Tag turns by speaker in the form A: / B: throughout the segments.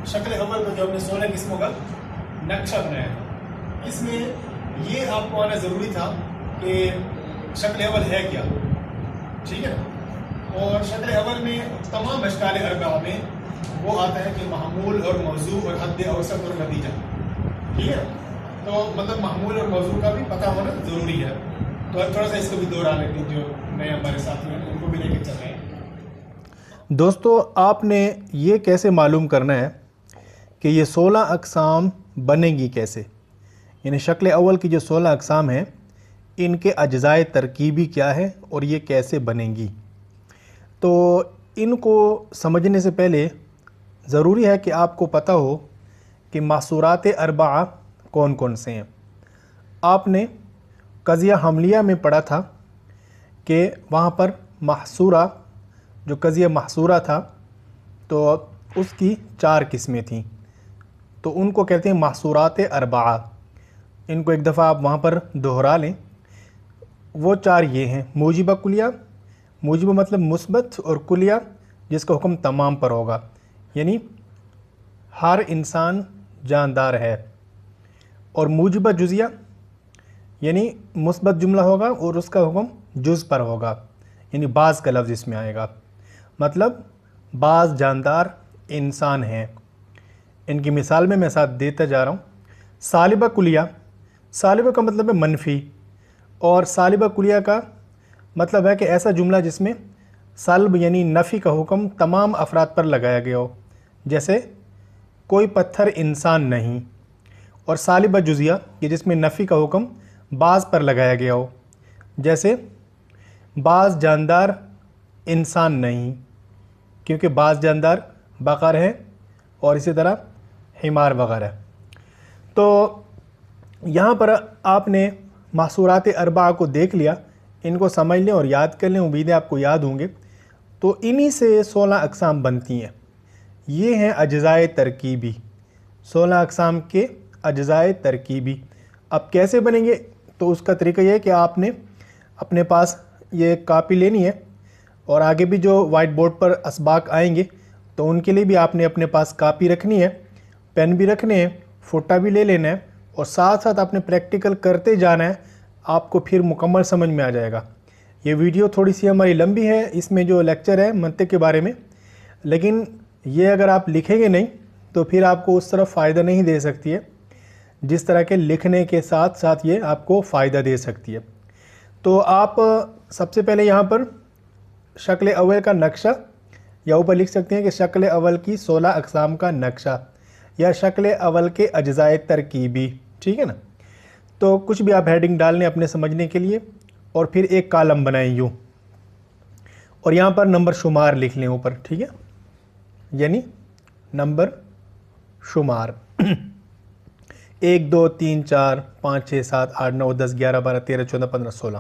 A: شکل اول کا جو ہم نے 16 قسموں کا نقشہ بنایا تھا، اس میں یہ آپ کو آنا ضروری تھا کہ شکل اول ہے کیا، ٹھیک ہے نا؟ اور شکل اول میں تمام اشکال اربعہ میں وہ آتا ہے کہ محمول اور موضوع اور حد اوسط اور نتیجہ، ٹھیک ہے؟ تو مطلب محمول اور موضوع کا بھی پتہ ہونا ضروری ہے۔ تو تھوڑا سا اس کو بھی دوہرا لیتے ہیں، جو نئے ہمارے ساتھی ہیں ان کو بھی لے کے چل رہے ہیں۔
B: دوستو، آپ نے یہ کیسے معلوم کرنا ہے کہ یہ 16 اقسام بنے گی کیسے، یعنی شکل اول کی جو 16 اقسام ہیں ان کے اجزائے ترکیبی کیا ہے اور یہ کیسے بنیں گی۔ تو ان کو سمجھنے سے پہلے ضروری ہے کہ آپ کو پتہ ہو کہ محصورات اربعہ کون کون سے ہیں۔ آپ نے قضیہ حملیہ میں پڑھا تھا کہ وہاں پر محصورہ، جو قضیہ محصورہ تھا تو اس کی 4 قسمیں تھیں، تو ان کو کہتے ہیں محصورات اربعہ۔ ان کو ایک دفعہ آپ وہاں پر دہرا لیں۔ وہ 4 یہ ہیں: موجبہ کلیہ، موجبہ مطلب مثبت، اور کلیہ جس کا حکم تمام پر ہوگا، یعنی ہر انسان جاندار ہے، اور موجبہ جزیہ یعنی مثبت جملہ ہوگا اور اس کا حکم جز پر ہوگا، یعنی بعض کا لفظ اس میں آئے گا، مطلب بعض جاندار انسان ہیں۔ ان کی مثال میں ساتھ دیتا جا رہا ہوں۔ سالبہ کلیہ، سالبہ کا مطلب ہے منفی، اور سالبہ کلیہ کا مطلب ہے کہ ایسا جملہ جس میں سلب یعنی نفی کا حکم تمام افراد پر لگایا گیا ہو، جیسے کوئی پتھر انسان نہیں۔ اور سالبہ جزیہ کہ جس میں نفی کا حکم بعض پر لگایا گیا ہو، جیسے بعض جاندار انسان نہیں، کیونکہ بعض جاندار بقر ہیں اور اسی طرح حمار وغیرہ۔ تو یہاں پر آپ نے محصورات اربعہ کو دیکھ لیا، ان کو سمجھ لیں اور یاد کر لیں، امید ہے آپ کو یاد ہوں گے۔ تو انہی سے 16 اقسام بنتی ہیں۔ یہ ہیں اجزائے ترکیبی، 16 اقسام کے اجزائے ترکیبی۔ اب کیسے بنیں گے؟ تو اس کا طریقہ یہ ہے کہ آپ نے اپنے پاس یہ کاپی لینی ہے، اور آگے بھی جو وائٹ بورڈ پر اسباق آئیں گے تو ان کے لیے بھی آپ نے اپنے پاس کاپی رکھنی ہے، پین بھی رکھنے ہیں، فوٹا بھی لے لینا ہے، اور ساتھ ساتھ آپ نے پریکٹیکل کرتے جانا ہے، آپ کو پھر مکمل سمجھ میں آ جائے گا۔ یہ ویڈیو تھوڑی سی ہماری لمبی ہے، اس میں جو لیکچر ہے منطق کے بارے میں، لیکن یہ اگر آپ لکھیں گے نہیں تو پھر آپ کو اس طرف فائدہ نہیں دے سکتی ہے جس طرح کے لکھنے کے ساتھ ساتھ یہ آپ کو فائدہ دے سکتی ہے۔ تو آپ سب سے پہلے یہاں پر شکل اول کا نقشہ، یا اوپر لکھ سکتے ہیں کہ شکل اول کی 16 اقسام کا نقشہ، یا شکل اول کے اجزائے ترکیبی، ٹھیک ہے نا؟ تو کچھ بھی آپ ہیڈنگ ڈال لیں اپنے سمجھنے کے لیے، اور پھر ایک کالم بنائیں یوں، اور یہاں پر نمبر شمار لکھ لیں اوپر، ٹھیک ہے؟ یعنی نمبر شمار 1 2 3 4 5 6 7 8 9 10 11 12 13 14 15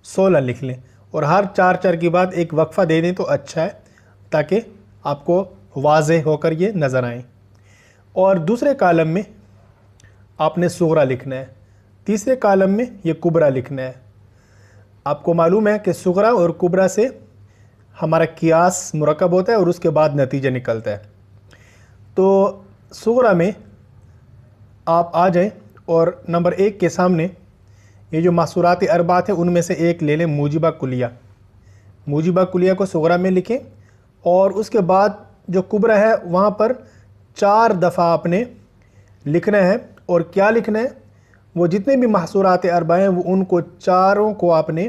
B: 16 لکھ لیں، اور ہر 4 4 کے بعد ایک وقفہ دے دیں تو اچھا ہے، تاکہ آپ کو واضح ہو کر یہ نظر آئیں۔ اور دوسرے کالم میں آپ نے صغرا لکھنا ہے، تیسرے کالم میں یہ کبرا لکھنا ہے۔ آپ کو معلوم ہے کہ صغرا اور کبرا سے ہمارا قیاس مرکب ہوتا ہے اور اس کے بعد نتیجہ نکلتا ہے۔ تو صغرا میں آپ آ جائیں اور نمبر 1 کے سامنے یہ جو محصورات اربعہ ہیں ان میں سے ایک لے لیں، موجبہ کلیہ۔ موجبہ کلیہ کو صغرا میں لکھیں، اور اس کے بعد جو کبرا ہے وہاں پر 4 دفعہ آپ نے لکھنا ہے۔ اور کیا لکھنا ہے؟ وہ جتنے بھی محصورات اربعہ ہیں وہ ان کو چاروں کو آپ نے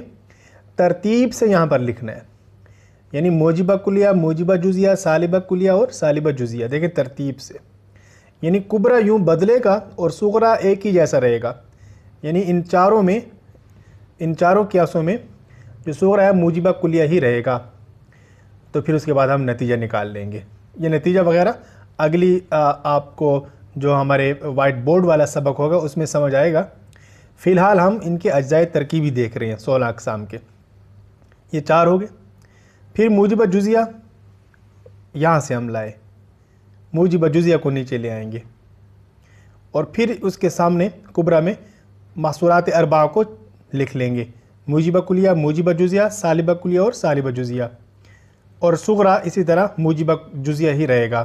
B: ترتیب سے یہاں پر لکھنا ہے، یعنی موجبہ کلیہ، موجبہ جزیہ، سالبہ کلیہ اور سالبہ جزیہ، دیکھیں ترتیب سے، یعنی کبرا یوں بدلے گا اور صغرا ایک ہی جیسا رہے گا، یعنی ان چاروں قیاسوں میں جو صغرا ہے موجبہ کلیہ ہی رہے گا۔ تو پھر اس کے بعد ہم نتیجہ نکال لیں گے۔ یہ نتیجہ وغیرہ اگلی آپ کو جو ہمارے وائٹ بورڈ والا سبق ہوگا اس میں سمجھ آئے گا۔ فی الحال ہم ان کے اجزائے ترکیبی دیکھ رہے ہیں 16 اقسام کے۔ یہ 4 ہو گئے۔ پھر موجبہ جزیہ یہاں سے ہم لائے، موجبہ جزیہ کو نیچے لے آئیں گے، اور پھر اس کے سامنے کبرا میں محصورات اربعہ کو لکھ لیں گے، موجبہ کلیہ، موجبہ جزیہ، سالبہ کلیہ اور سالبہ جزیہ، اور صغرا اسی طرح موجبہ جزیہ ہی رہے گا۔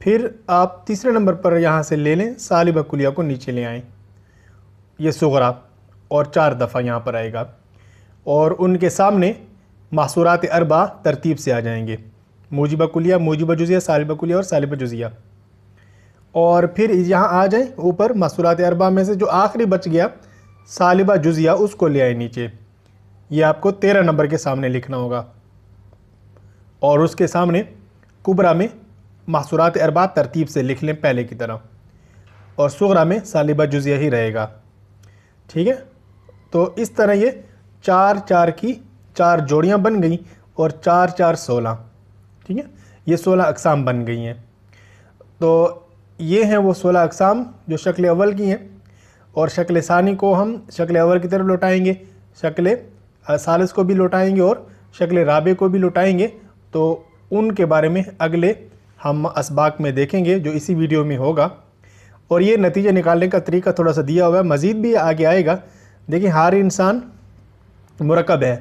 B: پھر آپ تیسرے نمبر پر یہاں سے لے لیں سالبہ کلیہ کو نیچے لے آئیں, یہ صغرا اور 4 دفعہ یہاں پر آئے گا, اور ان کے سامنے محصورات اربع ترتیب سے آ جائیں گے, موجبہ کلیہ, موجبہ جزیہ, سالبہ کلیہ اور سالبہ جزیہ. اور پھر یہاں آ جائیں اوپر محصورات اربع میں سے جو آخری بچ گیا سالبہ جزیہ, اس کو لے آئیں نیچے. یہ آپ کو 13 نمبر کے سامنے لکھنا ہوگا, اور اس کے سامنے کبرا میں محصورات اربع ترتیب سے لکھ لیں پہلے کی طرح, اور صغرا میں سالبہ جزیہ ہی رہے گا. ٹھیک ہے, تو اس طرح یہ 4 4 کی 4 جوڑیاں بن گئیں, اور 4 4 16. ٹھیک ہے, یہ 16 اقسام بن گئی ہیں. تو یہ ہیں وہ 16 اقسام جو شکل اول کی ہیں, اور شکل ثانی کو ہم شکل اول کی طرف لوٹائیں گے, شکل ثالث کو بھی لوٹائیں گے, اور شکل رابع کو بھی لوٹائیں گے. تو ان کے بارے میں اگلے ہم اسباق میں دیکھیں گے جو اسی ویڈیو میں ہوگا. اور یہ نتیجہ نکالنے کا طریقہ تھوڑا سا دیا ہوا ہے, مزید بھی آگے آئے گا. دیکھیں ہر انسان مرکب ہے,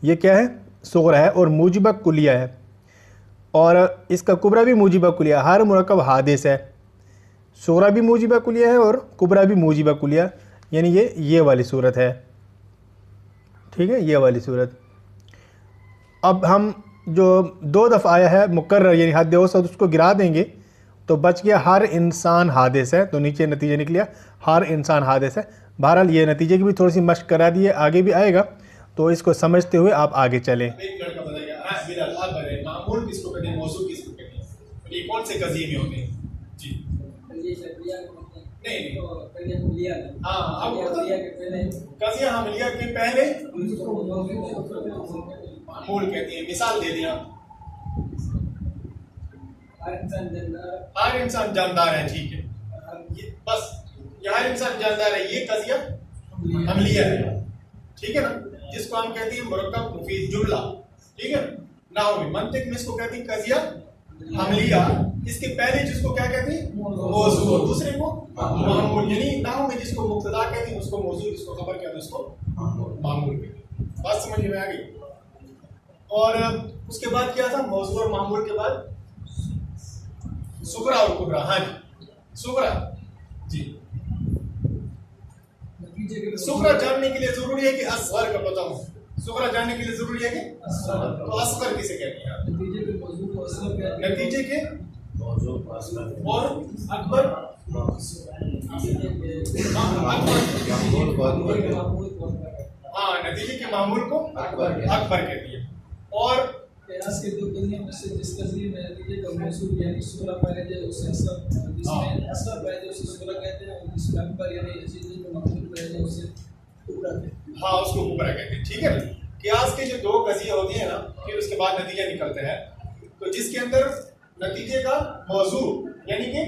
B: یہ کیا ہے صغرا ہے اور موجبہ کلیہ ہے, اور اس کا کبرا بھی موجبہ کلیہ. ہر مرکب حادث ہے, صغرا بھی موجبہ کلیہ ہے اور کبرا بھی موجبہ کلیہ, یعنی یہ والی صورت ہے. ٹھیک ہے, یہ والی صورت. اب ہم جو 2 دفعہ آیا ہے مقرر یعنی حد اوسط, اس کو گرا دیں گے تو بچ گیا ہر انسان حادث ہے. تو نیچے نتیجہ نکلیا ہر انسان حادث ہے. بہرحال یہ نتیجے کی بھی تھوڑی سی مشق کرا دیے, آگے بھی آئے گا, تو اس کو سمجھتے ہوئے آپ آگے چلیں.
A: ایک لڑکا بتائے گا آپ بتائیں معمول کس کو کہتے ہیں, موضوع کس کو کہتے ہیں, یہ کون سے قضیے میں ہوتے ہیں؟ جی نہیں ہاں اب قضیہ حملیہ کے پہلے معمول کہتے ہیں. مثال دے دیا, ہر انسان جاندار ہے. ٹھیک ہے, بس یہ ہر انسان جاندار ہے, یہ قضیہ حملیہ ہے. ٹھیک ہے نا, جس کو ہم کہتے ہیں مرکب مفید جملہ. ٹھیک ہے, نحو میں منطق میں اس کو کہتے ہیں قضیہ حملیہ. اس کے پہلے جس کو کیا کہتے ہیں موضوع, اور دوسرے کو معمول. یعنی نحو میں جس کو مبتدا کہتے ہیں اس کو موضوع, جس کو خبر کہتے ہیں اس کو معمول کہتے ہیں. بات سمجھ میں آ گئی. اور اس کے بعد کیا تھا, موضوع اور معمول کے بعد صغرا اور کبرا. ہاں جی صغرا. جی صغرا جاننے کے لیے ضروری ہے کہ اصغر کا پتہ ہو. صغرا جاننے کے لیے ضروری ہے کہ تو اصغر کسے کہتے ہیں؟ نتیجے کے اور اکبر ہاں نتیجے کے معمول کو اکبر کہتی ہے. اور
C: قیاس کے 2 قضیے میں سے جس قضیے میں نتیجے کا موصول یعنی صغرا پایا جائے اسے اصغر, جس میں اصغر پایا جائے اسے صغرا کہتے ہیں, اور جس میں اکبر یعنی نتیجے کا معمول پایا جائے اسے کبرا کہتے ہیں.
A: ہاں اس کو کبرا کہتے ہیں. ٹھیک ہے نا, قیاس کے جو 2 قضیے ہوتے ہیں نا, پھر اس کے بعد نتیجہ نکلتا ہے. تو جس کے اندر نتیجے کا موضوع یعنی کہ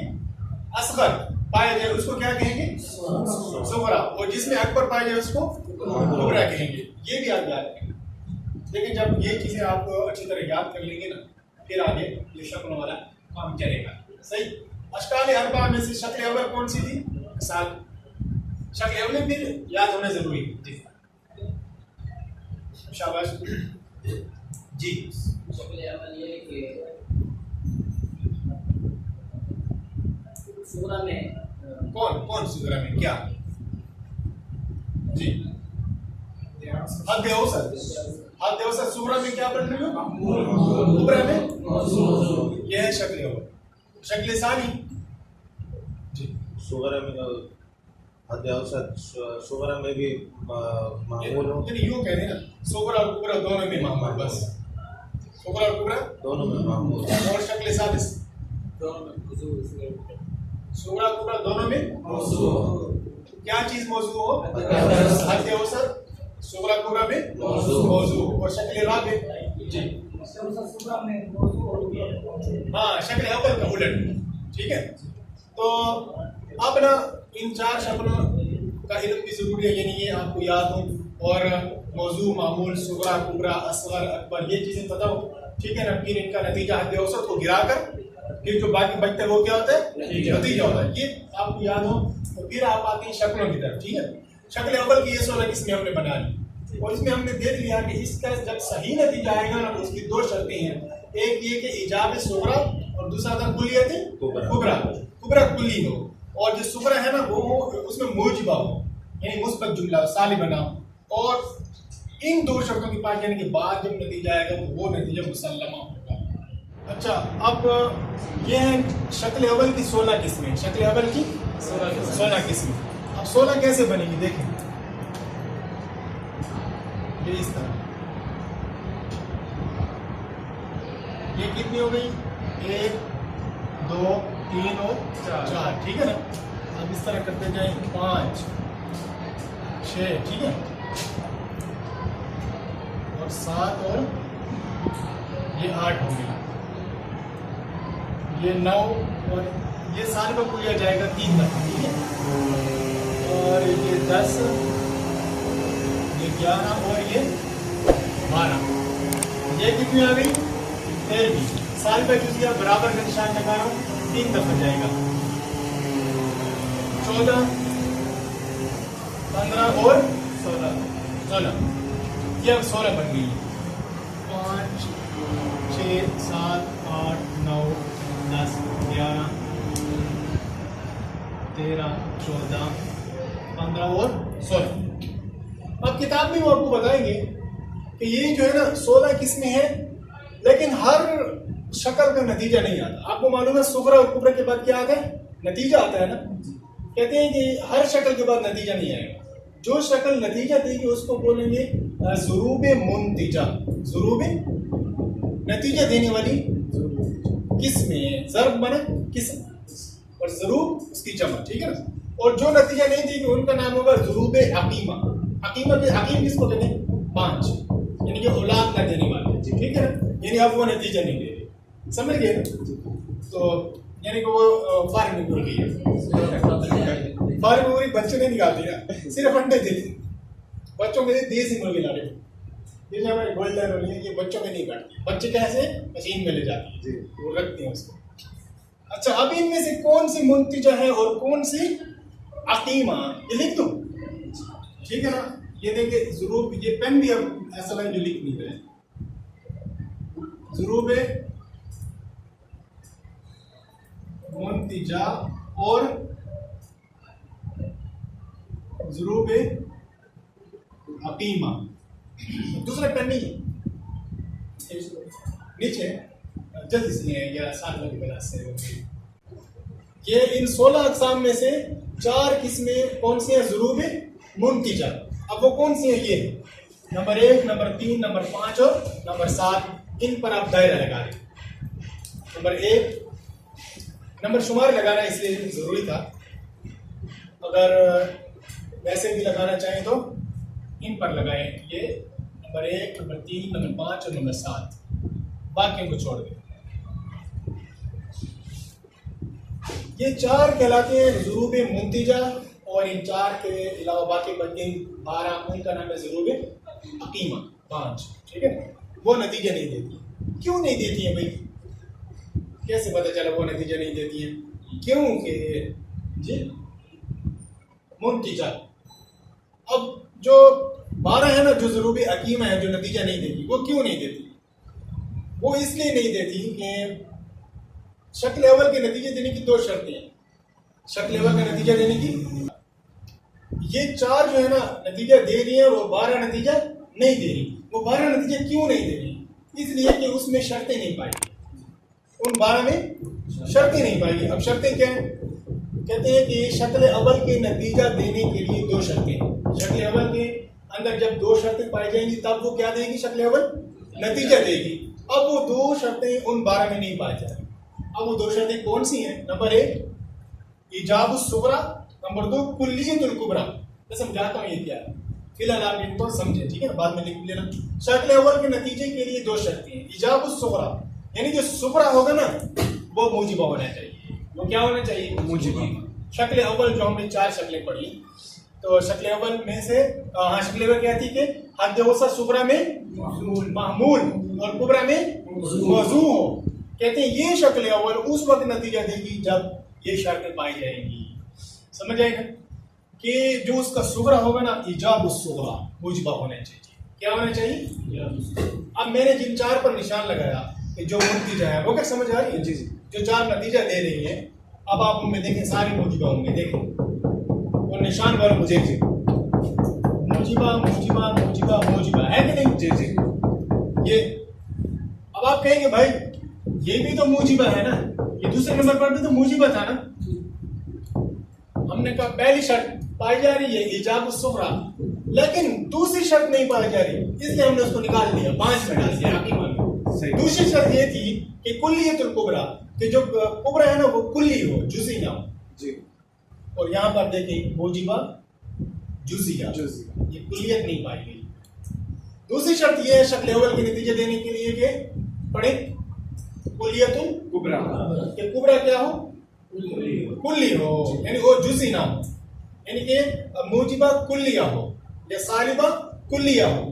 A: اصغر پایا جائے اس کو کیا کہیں گے صغرا, اور جس میں اکبر پایا جائے اس کو کبرا کہیں گے. یہ بھی آپ یاد رکھیں. لیکن جب یہ چیزیں آپ اچھی طرح یاد کر لیں گے نا, پھر آگے یہ شکل والا کام چلے گا. صحیح. اشکال اربعہ میں سے شکل اول کون سی تھی؟ مثال شکل اول بھی یاد ہونا ضروری ہے. جی شاباش. جی
C: شکل اول یہ ہے کہ صغرا میں
A: کون صغرا میں کیا؟ جی حد اوسط. حد اوسط صغرا میں کیا بن رہی ہو؟ کبرا میں یہ ہے شکل اول. شکل ثانی جی
D: صغرا میں حد اوسط صغرا میں بھی معمول ہو,
A: یعنی یوں کہتے ہیں نا صغرا اور کبرا دونوں میں معمول. بس صغرا اور کبرا
D: دونوں میں معمول.
A: اور شکل ثالث
C: دونوں میں موضوع
A: صغرا کبرا دونوں میں
C: موضوع
A: کیا چیز موضوع ہو؟ حد اوسط. صغرا کبرا میں موضوع اور شکل رابع. جی ہاں شکل اول کا الٹ. ٹھیک ہے, تو اب نا ان 4 شکلوں کا علم بھی ضروری ہے, یعنی یہ آپ کو یاد ہو, اور موضوع معمول صغرا کبرا اصغر اکبر یہ چیزیں پتہ ہو. ٹھیک ہے نا, پھر ان کا نتیجہ حد اوسط کو گرا کر پھر جو باقی بچتا ہے وہ کیا ہوتا ہے نتیجہ ہوتا ہے. یہ آپ کو یاد ہو. تو پھر آپ آتے ہیں شکلوں کی طرف. ٹھیک ہے, شکل اول کی یہ 16 قسمیں ہم نے بنا لی, اور اس میں ہم نے دیکھ لیا کہ اس کا جب صحیح نتیجہ آئے گا نا تو اس کی 2 شرطیں ہیں. ایک یہ کہ ایجاب صغرا اور دوسرا تھا کلیت کبرا. کبرا کلی ہو اور جو صغرا ہے نا وہ اس میں موجبہ ہو یعنی مثبت جملہ سالم بنا. اور ان دو شرطوں کے پاس جانے کے بعد جب نتیجہ آئے گا وہ نتیجہ مسلمہ ہوگا. اچھا اب یہ ہے شکل اول کی 16 قسمیں. شکل اول کی 16 قسمیں. اب 16 کیسے بنے گی دیکھیں. یہ اس طرح یہ کتنی ہو گئی 1 2 3 اور 4 ٹھیک ہے نا. اب اس طرح کرتے جائیں 5 6 ٹھیک ہے اور 7 اور یہ 8 ہو گیا. یہ 9 اور یہ سال کا کلیا جائے گا 3 دفعہ ٹھیک ہے اور یہ 10 یہ 11 اور یہ 12. یہ کتنی آ گئی 13. سال کا جزیہ برابر کا نشان لگا رہا ہوں 3 دفعہ جائے گا 14 15 اور 16 یہ اب 16 بن گئی. 5 6 7 8 9 10 11 13 14 15 اور 16. اب کتاب میں وہ آپ کو بتائیں گے کہ یہ جو ہے نا 16 قسمیں ہیں لیکن ہر شکل کا نتیجہ نہیں آتا. آپ کو معلوم ہے صغرا اور کبرا کے بعد کیا آتا ہے نتیجہ آتا ہے نا. کہتے ہیں کہ ہر شکل کے بعد نتیجہ نہیں آئے گا. جو شکل نتیجہ دے گی اس کو بولیں گے ضروب منتجہ. ضروب نتیجہ دینے والی قسمیں. ضرب بنا قسم اور ضروب اس کی جمع ٹھیک ہے نا. اور جو نتیجہ نہیں دے گی ان کا نام ہوگا ضروب حکیمہ. حکیم کس کو کہتے ہیں 5 یعنی کہ اولاد نہ دینے والے ٹھیک ہے نا. یعنی اب وہ نتیجہ نہیں دے رہے سمجھ گئے نا. تو یعنی کہ وہ فارغ مرغی ہے. فارغ مرغی بچے نہیں نکالتی نا صرف انڈے دیتی. بچوں کے لیے دیسی مرغی لا رہے یہ جو ہمارے گولڈن والی ہے یہ بچوں میں نہیں کاٹتی. بچے کیسے مشین میں لے جاتی ہے وہ رکھتے ہیں اس کو. اچھا اب ان میں سے کون سی منتجہ ہے اور کون سی عقیمہ یہ لکھ دو ٹھیک ہے نا. یہ دیکھیں ضروب یہ پین بھی اب ایسا لگے جو لکھ نہیں رہے. ضروب منتجہ اور ضروب عقیمہ. دوسرا پین نہیں ہے نیچے جلدی سے لیں یا ساتھ والی کلاس سے. یہ ان 16 اقسام میں سے 4 قسمیں کون سی ہیں ضروب منتجہ. اب وہ کون سی ہیں یہ نمبر 1 نمبر 3 نمبر 5 اور نمبر 7. ان پر آپ دائرہ لگا رہے. نمبر 1 نمبر شمار لگانا اس لیے ضروری تھا. اگر ویسے بھی لگانا چاہیں تو ان پر لگائیں. یہ نمبر 1 نمبر 3 نمبر 5 اور نمبر 7 باقی کو چھوڑ دیں. یہ 4 کہلاتے ہیں ضروب منتجہ اور ان 4 کے علاوہ باقی بنتے 12 ان کا نام ہے ضروب عقیمہ 5 ٹھیک ہے. وہ نتیجہ نہیں دیتی. کیوں نہیں دیتی ہیں بھائی کیسے پتہ چلا وہ نتیجہ نہیں دیتی ہیں کیونکہ جی منتجہ اب جو 12 ہے نا جو ضروب عقیمہ ہے جو نتیجہ نہیں دیتی وہ کیوں نہیں دیتی. وہ اس لیے نہیں دیتی کہ شکل اول کے نتیجے دینے کی 2 شرطیں ہیں. شکل اول کا نتیجہ دینے کی یہ 4 جو ہے نا نتیجہ دے رہی ہیں اور وہ 12 نتیجہ نہیں دے رہی. وہ 12 نتیجہ کیوں نہیں دے رہی اس لیے کہ اس میں شرطیں نہیں پائی. ان 12 میں شرطیں نہیں پائی. اب شرطیں کیا ہیں کہتے ہیں کہ شکل اول کے نتیجہ دینے کے لیے 2 شرطیں. شکل اول کے اندر جب 2 شرطیں پائی جائیں گی تب وہ کیا دے گی شکل اول نتیجہ دے گی. اب وہ 2 شرطیں ان 12 میں نہیں پائی جائیں. اب وہ 2 شرطیں کون سی ہیں. نمبر 1 ایجاب الصغرا. نمبر 2 کلیت الکبرا. میں سمجھاتا ہوں یہ کیا ہے فی الحال آپ ان کو سمجھیں ٹھیک ہے بعد میں لکھ لینا. شکل اول کے نتیجے کے لیے 2 شرطیں ہیں. ایجاب الصغرا یعنی جو صغرا ہوگا نا وہ موجبہ ہونا چاہیے. وہ کیا ہونا چاہیے موجبہ. شکل اول جو ہم نے 4 شکلیں پڑھی تو شکل اول میں سے شکل اول کیا تھی کہ حد وسط صغرا میں معمول اور کبرا میں موضوع ہو. کہتے ہیں یہ شکل اول اس وقت نتیجہ دے گی جب یہ شرطیں پائی جائیں گی. سمجھ آئے گا کہ جو اس کا صغرا ہوگا نا ایجاب الصغرا موجبہ ہونا چاہیے. کیا ہونا چاہیے. اب میں نے جن 4 پر نشان لگایا کہ جو نتیجہ ہے وہ کیا سمجھ آ رہی ہے؟
B: جی جی
A: جو چار نتیجہ دے رہی ہیں اب آپ ان میں دیکھیں ساری موجبہ ہوں گے، دیکھیں اور نشان والوں کو دیکھیں موجبہ موجبہ موجبہ موجبہ ہے کہ نہیں؟
B: جی جی
A: یہ اب آپ کہیں گے بھائی یہ بھی تو موجبہ ہے نا، یہ دوسرے نمبر پر بھی تو موجبہ تھا نا. ہم نے کہا پہلی شرط پائی جا رہی ہے ایجاب الصغریٰ، لیکن دوسری شرط نہیں پائی جا رہی، اس لیے ہم نے اس کو نکال دیا، 5 میں ڈال دیا آپ مان لو. دوسری شرط یہ تھی کہ کلیت الکبریٰ، کہ جو کبریٰ ہے نا وہ کلی ہو، جزئی نہ ہو.
B: جی
A: اور یہاں پر دیکھیں موجبہ جزیہ، یہ کلیت نہیں پائی گئی. دوسری شرط یہ ہے شکل اول کے نتیجے دینے کے لیے کہ پڑھیں کلیت الکبریٰ، کہ کبریٰ کیا ہو؟ کلی ہو، یعنی وہ جزئی نہ ہو، یعنی کہ موجبہ کلیہ ہو یا سالبہ کلیہ ہو.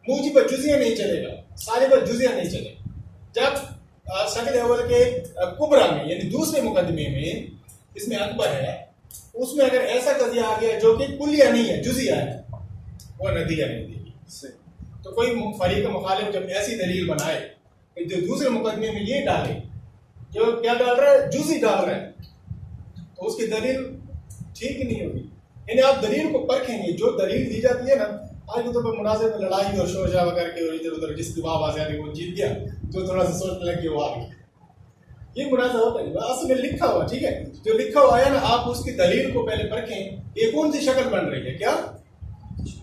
A: موجبہ جزیہ نہیں چلے گا، سالبہ جزیہ نہیں چلے گا. جب شکل اول کے کبریٰ میں یعنی دوسرے مقدمے میں اس میں اکبر ہے، اس میں اگر ایسا قضیہ آ گیا جو کہ کلیہ نہیں ہے جزیہ ہے، وہ نتیجہ نہیں دے گی. تو کوئی فریق مخالف جب ایسی دلیل بنائے کہ جو دوسرے مقدمے میں یہ ڈالے جو کیا ڈال رہا ہے جزئی ڈال رہا ہے، تو اس کی دلیل ٹھیک ہی نہیں ہوگی. یعنی آپ دلیل کو پرکھیں گے، جو دلیل دی جاتی ہے نا آج کے طور پر مناظر میں لڑائی اور شور شرابہ کر کے اور ادھر ادھر جس کی آواز آ رہی وہ جیت گیا، جو تھوڑا سا سوچنے لگ گیا وہ آ گیا. یہ مناظر ہوتا ہے اصل میں لکھا ہوا، ٹھیک ہے، جو لکھا ہوا ہے نا آپ اس کی دلیل کو پہلے پرکھیں یہ کون سی شکل بن رہی ہے. کیا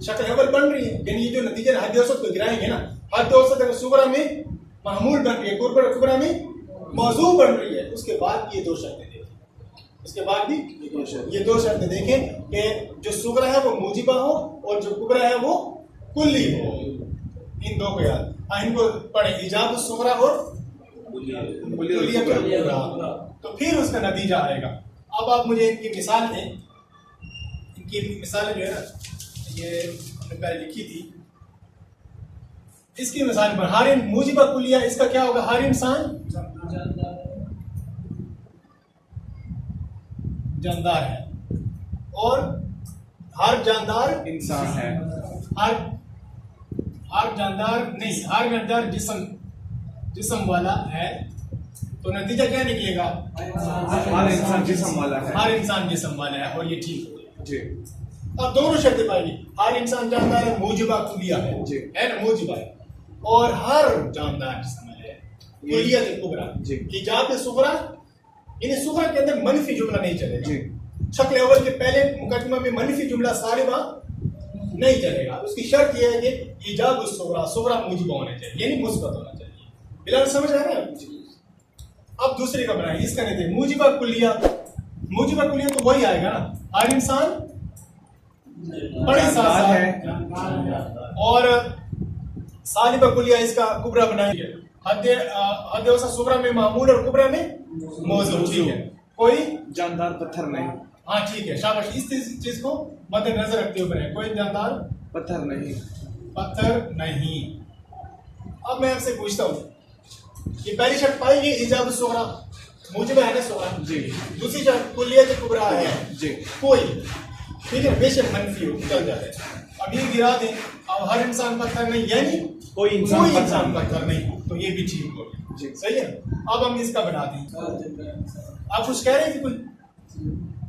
A: شکل اول بن رہی ہے، یعنی یہ جو نتیجہ حد اوسط کو گرائیں گے نا، حد اوسط اگر صغریٰ میں معمول بن رہی ہے، کبریٰ میں موضوع بن رہی ہے، اس کے بعد یہ دو شرطیں دیکھیں، اس کے بعد بھی یہ دو شرطیں دیکھیں کہ جو صغریٰ ہے وہ موجبہ ہو اور جو کبریٰ ہے وہ کلی ہو. ان دو کو یاد، ان کو پڑھیں ایجاب الصغریٰ اور کلیت الکبریٰ، تو پھر اس کا نتیجہ آئے گا. اب آپ مجھے ان کی مثال دیں. ان کی مثالیں جو ہے نا یہ ہم نے پہلے لکھی تھی. اس کی مثال پر ہر موجبہ کلیہ، اس کا کیا ہوگا؟ ہر انسان جاندار ہے اور ہر جاندار
B: انسان ہے.
A: ہر جاندار نہیں، ہر جاندار جسم والا ہے. تو نتیجہ کیا نکلے گا؟
B: ہر انسان جسم والا ہے.
A: ہر انسان جسم والا ہے، اور یہ ٹھیک ہو گیا.
B: جی
A: اب دونوں شرطیں پائیں گی، ہر انسان جاندار ہے، موجبہ کلیہ ہے،
B: جی
A: ہے نا موجبہ ہے، اور ہر جاندار جسم والا ہے کلیت کبریٰ.
B: جی
A: ایجاب صغریٰ یعنی صغریٰ کے اندر منفی جملہ نہیں چلے گا.
B: جی
A: شکل اول کے پہلے مقدمہ میں منفی جملہ سالبہ نہیں چلے گا. اس کی شرط یہ ہے کہ ایجاب الصغریٰ، صغریٰ موجبہ ہونا چاہیے یعنی مثبت ہونا چاہیے. بلال سمجھ آ رہے ہیں آپ؟ اب دوسری کا بنائیں، اس کا نہیں تھے موجبہ کلیہ. موجبہ کلیہ تو وہی آئے گا نا، ہر انسان بڑے ساتھ ہے، اور سالبہ کلیہ اس کا کبریٰ بنائیں گے. حد اوسط صغریٰ میں معمول اور کبریٰ میں موضوع. ٹھیک ہے، کوئی
B: جاندار پتھر نہیں.
A: ہاں ٹھیک ہے، شاباش. اس چیز کو مد نظر رکھتے ہوئے بنائیں، کوئی جاندار
B: پتھر نہیں.
A: پتھر نہیں. اب میں آپ سے پوچھتا ہوں یہ پہلی شرط پائی گئی ایجاب الصغریٰ، موجبہ ہے نا صغریٰ.
B: جی
A: دوسری شرط کلیت کبریٰ ہے.
B: جی
A: کوئی ٹھیک ہے، بے شک منفی ہو چل جاتا ہے. اب یہ گرا دیں، اب ہر انسان پتھر نہیں یعنی
B: کوئی
A: انسان پتھر نہیں، تو یہ بھی ٹھیک ہو گیا.
B: جی
A: صحیح ہے. اب ہم اس کا بناتے ہیں. آپ کچھ کہہ رہے تھے کچھ؟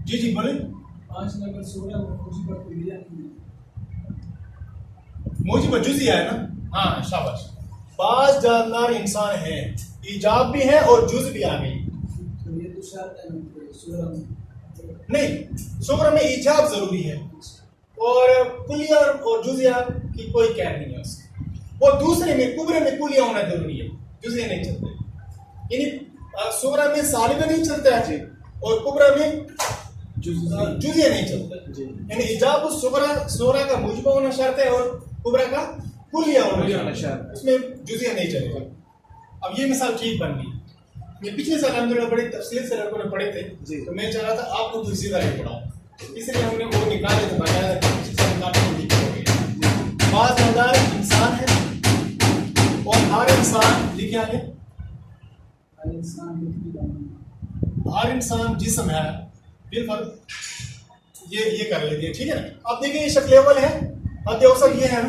A: جی جی بولیں.
C: 5 نمبر 16 موجبہ کلیہ
A: موجبہ جزیہ ہے نا. ہاں شاباش. بعض جاندار انسان ہیں، ایجاب بھی ہے اور جز بھی آ گئی.
C: تو یہ تو شرط ہے صغریٰ میں.
A: نہیں، صغریٰ میں ایجاب ضروری ہے اور کلیہ اور جزیہ کی کوئی قید نہیں ہے اس کی. وہ دوسرے میں کبریٰ میں کلیہ ہونا ضروری ہے، جزیہ نہیں چلتے. یعنی صغریٰ میں سالبہ نہیں چلتا ہے اور کبریٰ میں جزیہ نہیں چلتا. یعنی ایجاب صغریٰ کا موجبہ ہونا شرط ہے اور کبریٰ کا کلیہ ہونا شرط ہے، اس میں جزیہ نہیں چلے گا. اب یہ مثال ٹھیک بن گئی. یہ پچھلے سال الحمدللہ بڑی تفصیل سے لڑکوں نے پڑھے تھے، تو میں چاہ رہا تھا آپ کو دوسری طرح پڑھاؤں، اس لیے ہم نے وہ نکالے تو بتایا کہ پچھلے سال کافی ٹھیک ہو گئی. بعض جاندار انسان ہے اور ہر انسان لکھے آگے ہر انسان جسم ہے. بالکل یہ کر لیتے ہیں. ٹھیک ہے نا. اب دیکھیں یہ شکل اول ہے، حد اوسط یہ ہے نا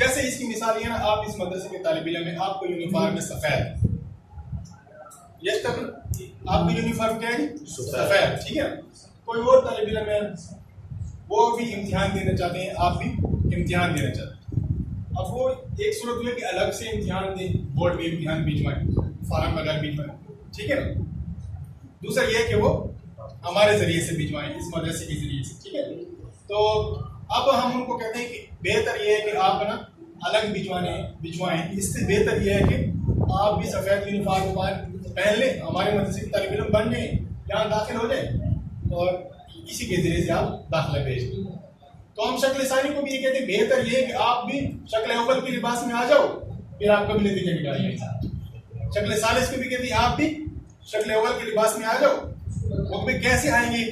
A: جیسے اس کی مثال یہ نا، آپ اس مدرسے کے طالب علم ہیں، آپ کو یونیفارم میں سفید، یہ تک آپ کی یونیفارم کیا ہے؟ سفید، ٹھیک ہے. کوئی اور طالب علم ہے، وہ بھی امتحان دینا چاہتے ہیں، آپ بھی امتحان دینا چاہتے ہیں. اب وہ ایک صورت یہ کہ الگ سے امتحان دیں، بورڈ میں امتحان بھیجوائیں، فارم وغیرہ بھیجوائیں، ٹھیک ہے نا. دوسرا یہ کہ وہ ہمارے ذریعے سے بھیجوائیں، اس مدرسے کے ذریعے سے، ٹھیک ہے. تو اب ہم ان کو کہتے ہیں کہ بہتر یہ ہے کہ آپ نا الگ بھجوائیں. اس سے بہتر یہ ہے کہ آپ بھی سفید یونیفارم پہن لیں، ہمارے مدرسے کے طالب علم بن جائیں، یہاں داخل ہو جائیں اور اسی کے ذریعے سے آپ داخلہ بھیج دیں. تو ہم شکل ثانی کو بھی یہ کہتے ہیں بہتر یہ ہے کہ آپ بھی شکل اول کے لباس میں آ جاؤ، پھر آپ کا بھی نتیجہ نکالیں. شکل ثالث کو بھی کہتے ہیں آپ بھی شکل اول کے لباس میں آ جاؤ. وہ بھی کیسے آئیں گے؟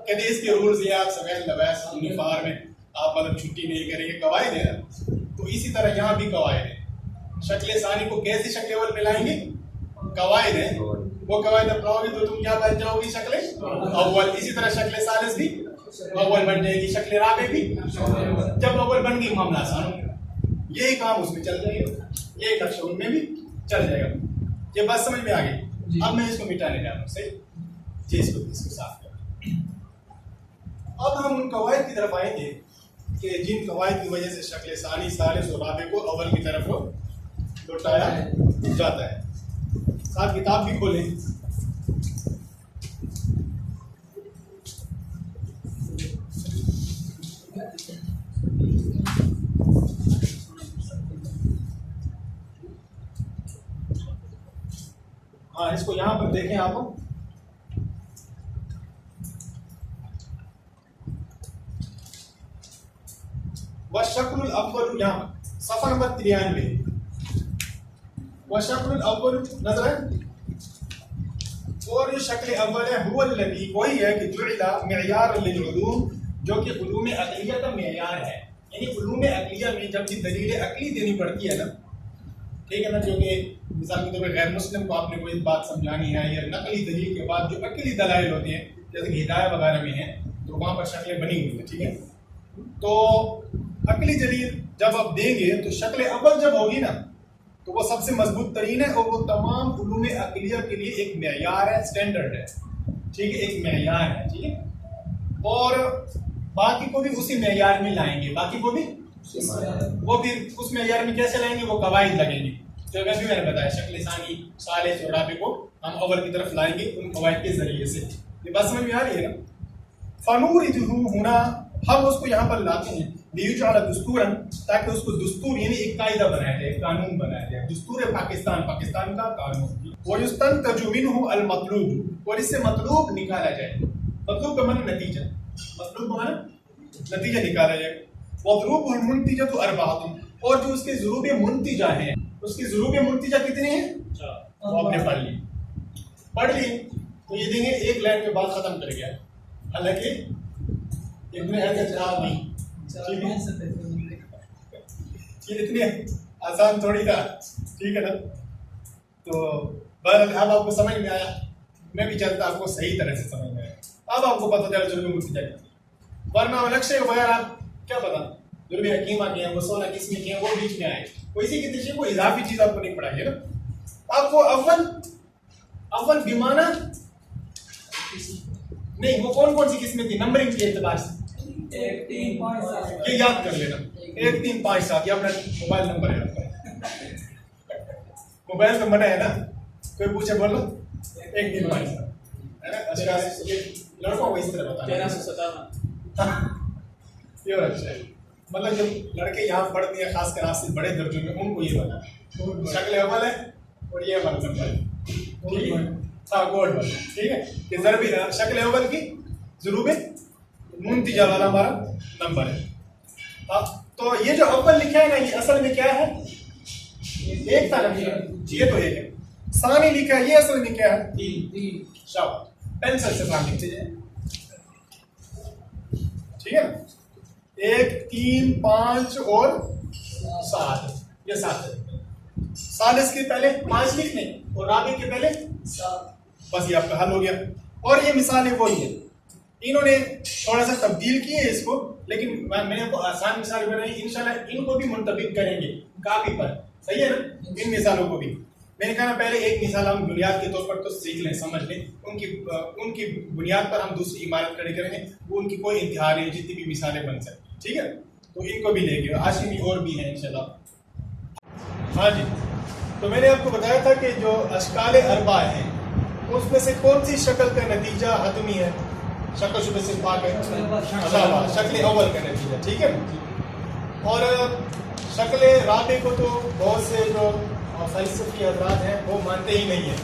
A: کہتے ہیں اس کے رولز یہ آپ سفید لباس یونیفارم میں آپ مطلب چھٹی نہیں کریں گے، قواعد ہے نا. تو اسی طرح یہاں بھی قواعد ہے. شکل ثانی کو کیسے شکل اول میں لائیں گے؟ قواعد ہیں، وہ قواعد اپناؤ گے تو تم کیا بن جاؤ گی؟ شکل اول. اسی طرح شکل ثالث بھی اول بن جائے گی، شکل رابع بھی. جب اول بن گئی معاملہ آسان ہو گیا، یہی کام اس میں چل جائے گا، یہی نقشہ ان میں بھی چل جائے گا. یہ بات سمجھ میں آ گئی؟ اب میں اس کو مٹانے جا رہا ہوں. صحیح جی، اس کو صاف کر. اب ہم ان قواعد کی طرف آئیں گے کہ جن قواعد کی وجہ سے شکل ثانی، ثالث اور رابع کو اول کی طرف لوٹایا جاتا ہے. ساتھ کتاب بھی کھولیں. ہاں، اس کو یہاں پر دیکھیں آپ. وَالشَّكْلُ الْأَوَّلُ، یہاں صفحہ نمبر 93. وَالشَّكْلُ الْأَوَّلُ نظر ہے، اور جو شکل اول ہے هو الذي، وہی ہے کہ جعل معیار للعلوم، جو کہ علوم عقلیہ کا معیار ہے. یعنی علوم عقلیہ میں جب بھی دلیل عقلی دینی پڑتی ہے نا، ٹھیک ہے نا، جو کہ مثال کے طور پر غیر مسلم کو آپ نے کوئی بات سمجھانی ہے، یا نقلی دلیل کے بعد جو عقلی دلائل ہوتے ہیں جیسے کہ ہدایہ وغیرہ میں ہیں، تو وہاں پر شکلیں بنی ہوئی ہیں. ٹھیک ہے، تو عقلی دلیل جب آپ دیں گے تو شکل اول جب ہوگی نا تو وہ سب سے مضبوط ترین ہے، اور وہ تمام علوم عقلیہ کے لیے ایک معیار ہے، اسٹینڈرڈ ہے. ٹھیک ہے، ایک معیار ہے. ٹھیک ہے، اور باقی کو بھی اسی معیار میں لائیں گے. باقی کو بھی وہ بھی اس معیار میں کیسے لائیں گے؟ وہ قواعد لگیں گے. تو میں نے بتایا شکل ثانی، ثالث اور رابع کو ہم اول کی طرف لائیں گے ان قواعد کے ذریعے سے. یہ بات سمجھ میں آ رہی ہے نا؟ فَنُورِثُهُ ہونا، ہم اس کو یہاں پر لاتے ہیں لِيُجْعَلَ دستوراً، تاکہ اس کو دستور یعنی ایک قاعدہ بنایا جائے، قانون بنایا جائے. دستور پاکستان، پاکستان کا قانون. وَيُسْتَنْتَجُ مِنْهُ الْمَطْلُوبُ، اور اس سے مطلوب نکالا جائے. مطلوب کا معنی نتیجہ، مطلوب کا معنی نتیجہ نکالا جائے. وَضْرُوبُ الْمُنْتِجَةُ أَرْبَعَةٌ، اور جو اس کے ضروب منتجہ ہیں، اس کی ضروب منتجہ کتنے ہیں؟ وہ آپ نے پڑھ لی تو یہ دیں گے ایک لائن کے بعد ختم کر گیا. حالانکہ ابن حجر چار نہیں، یہ اتنی آسان تھوڑی تھا. ٹھیک ہے نا؟ تو بہرحال اب آپ کو سمجھ میں آیا، میں بھی چاہتا آپ کو صحیح طرح سے سمجھ میں آیا. اب آپ کو پتہ چلا ضروب منتجہ کیا، ورنہ نقشے کے بغیر آپ کیا پتا ضروب حکیمہ کے ہیں، وہ 16 قسمیں کے ہیں، وہ بیچ میں آئے. وہ اسی کی تشریح کو اضافی چیز آپ کو نہیں پڑھائیں گے نا. آپ وہ اول بیمانہ نہیں، وہ کون سی قسمیں تھی نمبرنگ کے اعتبار سے؟
C: 1 3 5 7.
A: یہ یاد کر لینا، 1 3 5 7 یہ اپنا موبائل نمبر ہے. آپ کا موبائل تو منع ہے نا، کوئی پوچھے بولو 1 3 5 7 ہے نا. اچھا، لڑکوں کو اس طرح بتانا
C: 1357.
A: یہ اچھا ہے، مطلب جب لڑکے یہاں پڑھتے ہیں خاص کر آپ سے بڑے درجوں میں، ان کو یہ بتا شکل اول ہے اور یہ ہمارا نمبر ہے. ٹھیک ہے، ہاں کوڈ بتا. ٹھیک ہے، کہ ضربی شکل اول کی ضروب منتجہ والا ہمارا نمبر ہے. تو یہ جو اول لکھا ہے نا، یہ اصل میں کیا ہے؟ ایک تھا نا، یہ تو ایک ہے. ثانی لکھا ہے، یہ اصل میں کیا ہے؟
C: 3.
A: شاباش، پینسل سے کام لکھتے جائیں. ٹھیک ہے نا، 1 3 5 اور 7، یہ 7 ہے. ثالث کے پہلے 5 لکھ لیں اور رابع کے پہلے 7، بس یہ آپ کا حل ہو گیا. اور یہ مثالیں وہی ہے، انہوں نے تھوڑا سا تبدیل کیے اس کو، لیکن میں نے آپ کو آسان مثال بنائی، انشاءاللہ ان کو بھی منطبق کریں گے کاپی پر، صحیح ہے نا، ان مثالوں کو بھی. میں نے کہا نا پہلے ایک مثال ہم بنیاد کے طور پر تو سیکھ لیں، سمجھ لیں، ان کی بنیاد پر ہم دوسری عمارت کھڑی کریں گے، وہ ان کی کوئی انتہا نہیں، جتنی بھی مثالیں بن سکتی، ٹھیک ہے. تو ان کو بھی لے گئے، ہاشمی اور بھی ہیں انشاءاللہ. ہاں جی، تو میں نے آپ کو بتایا تھا کہ جو اشکال اربع ہیں اس میں سے کون سی شکل کا نتیجہ حتمی ہے؟ شکل شبہ سے پاک ہے، شکل اول کا نتیجہ، ٹھیک ہے. اور شکل رابع کو تو بہت سے جو فلسفی حضرات ہیں وہ مانتے ہی نہیں ہیں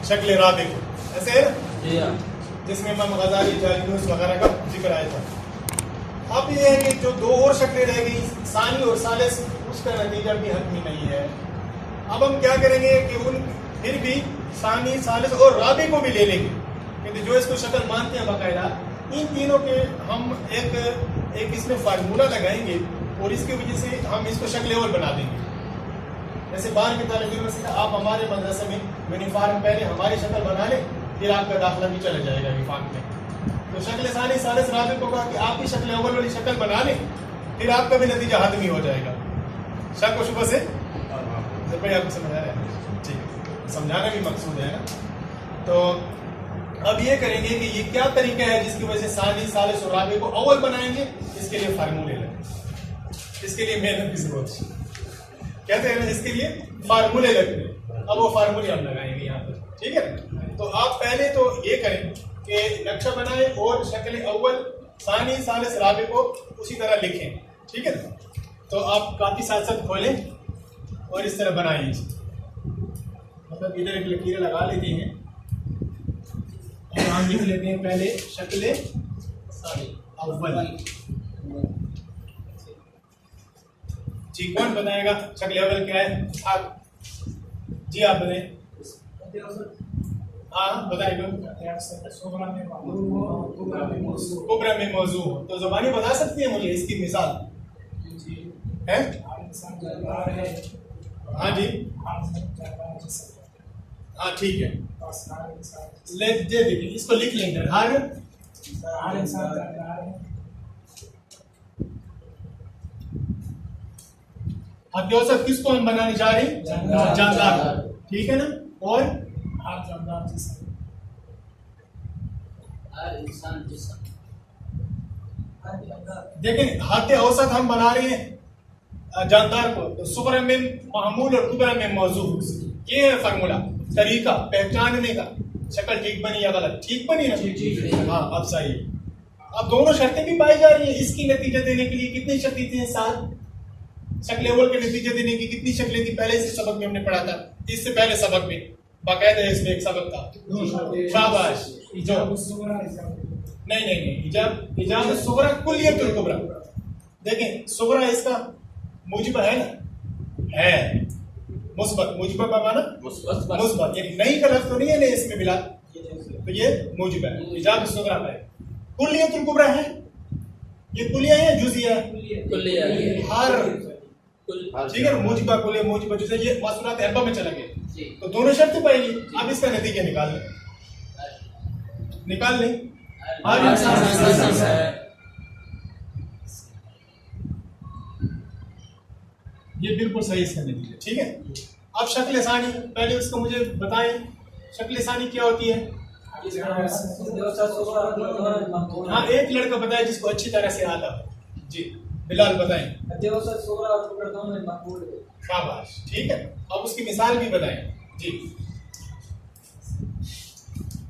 A: شکل رابع کو، ایسے ہے نا، جس میں امام غزالی جالینوس وغیرہ کا ذکر آیا تھا. اب یہ ہے کہ جو دو اور شکلیں رہ گئی، ثانی اور ثالث، اس کا نتیجہ بھی حتمی نہیں ہے. اب ہم کیا کریں گے کہ ان پھر بھی ثانی، ثالث اور رابع کو بھی لے لیں گے، کیونکہ جو اس کو شکل مانتے ہیں باقاعدہ، ان تینوں کے ہم ایک اس میں فارمولہ لگائیں گے اور اس کی وجہ سے ہم اس کو شکل اول بنا دیں گے. جیسے باہر کے طالب علم سے آپ ہمارے مدرسے میں یونیفارم پہلے ہماری شکل بنا لیں، پھر آپ کا داخلہ بھی چلا جائے گا یونیفارم میں. تو شکل ثانی، ثالث، رابع کو کہا کہ آپ کی شکل اول والی شکل بنا لیں، پھر آپ کا بھی نتیجہ حتمی ہو جائے گا. شک و شبہ سے بھائی آپ کو سمجھ آ رہا ہے؟ ٹھیک ہے، سمجھانا بھی مقصود ہے نا. تو اب یہ کریں گے کہ یہ کیا طریقہ ہے جس کی وجہ سے ثانی، ثالث اور رابع کو اول بنائیں گے. اس کے لیے فارمولے لگیں، اس کے لیے محنت کی ضرورت ہے، کہتے ہیں نا، اس کے لیے فارمولے لگتے ہیں. اب وہ فارمولے ہم لگائیں گے یہاں پر، ٹھیک ہے. تو آپ پہلے تو یہ کریں کہ نقشہ بنائیں اور شکل اول، ثانی، ثالث، رابع کو اسی طرح لکھیں، ٹھیک ہے. تو آپ کافی ساتھ ساتھ کھولیں اور اس طرح بنائیں، مطلب ادھر ایک لکیریں لگا لیتے ہیں اور ہم لکھ لیتے ہیں پہلے شکل اول. جی کون بتائے گا شکل اول کیا ہے؟ جی آپ بتائیں. ہاں بتائیں گا. کبرا میں موضوع ہو تو زبانی بتا سکتی ہیں مجھے اس کی مثال ہے؟ ہاں جی، ہاں ٹھیک ہے، دیکھیے اس کو لکھ لیں گے. ہر حد اوسط کس کو ہم بنانے جا رہے ہیں؟ جاندار، ٹھیک ہے نا. اور دیکھیں حد اوسط ہم بنا رہے ہیں جاندار کو، تو صغرا میں معمول اور کبرا میں موضوع. یہ ہے فارمولا، طریقہ پہچاننے کا. شکل ٹھیک بنی یا غلط؟ ٹھیک بنی نا؟ ہاں اب صحیح. اب دونوں شرطیں بھی پائی جا رہی ہیں. اس کی نتیجہ دینے کے لیے کتنی شرطیں تھیں؟ 7. شکل اول کے نتیجہ دینے کی کتنی شکلیں تھیں؟ پہلے سے سبق میں ہم نے پڑھا تھا، اس سے پہلے سبق میں باقاعدہ اس میں ایک سبق تھا. شاباش. نہیں ایجاب صغرا کلیت الکبرا. دیکھیں صغرا اس کا موجبہ ہے نا، ہے مثبت. موجبہ کا معنی مثبت، یعنی نہیں کا لفظ تو نہیں ہے نا اس میں ملا، تو یہ موجبہ ہے. ایجاب صغرا ہے. کلیت الکبرا ہے، یہ کلیہ ہے جزیہ ہے؟ ہر، ٹھیک ہے. موجبہ کلیہ، موجبہ جزیہ، یہ محصولات اربع میں چلا گیا. تو دونوں شرطیں پائیں گی. اب اس کا نتیجہ نکال لیں. یہ بالکل صحیح اس کا نتیجہ، ٹھیک ہے. اب شکل ثانی، پہلے اس کو مجھے بتائیں شکل ثانی کیا ہوتی ہے. ہاں ایک لڑکا بتائے جس کو اچھی طرح سے آتا ہو. جی بلال بتائیں. شاباش، ٹھیک ہے. اب اس کی مثال بھی بتائیں. جی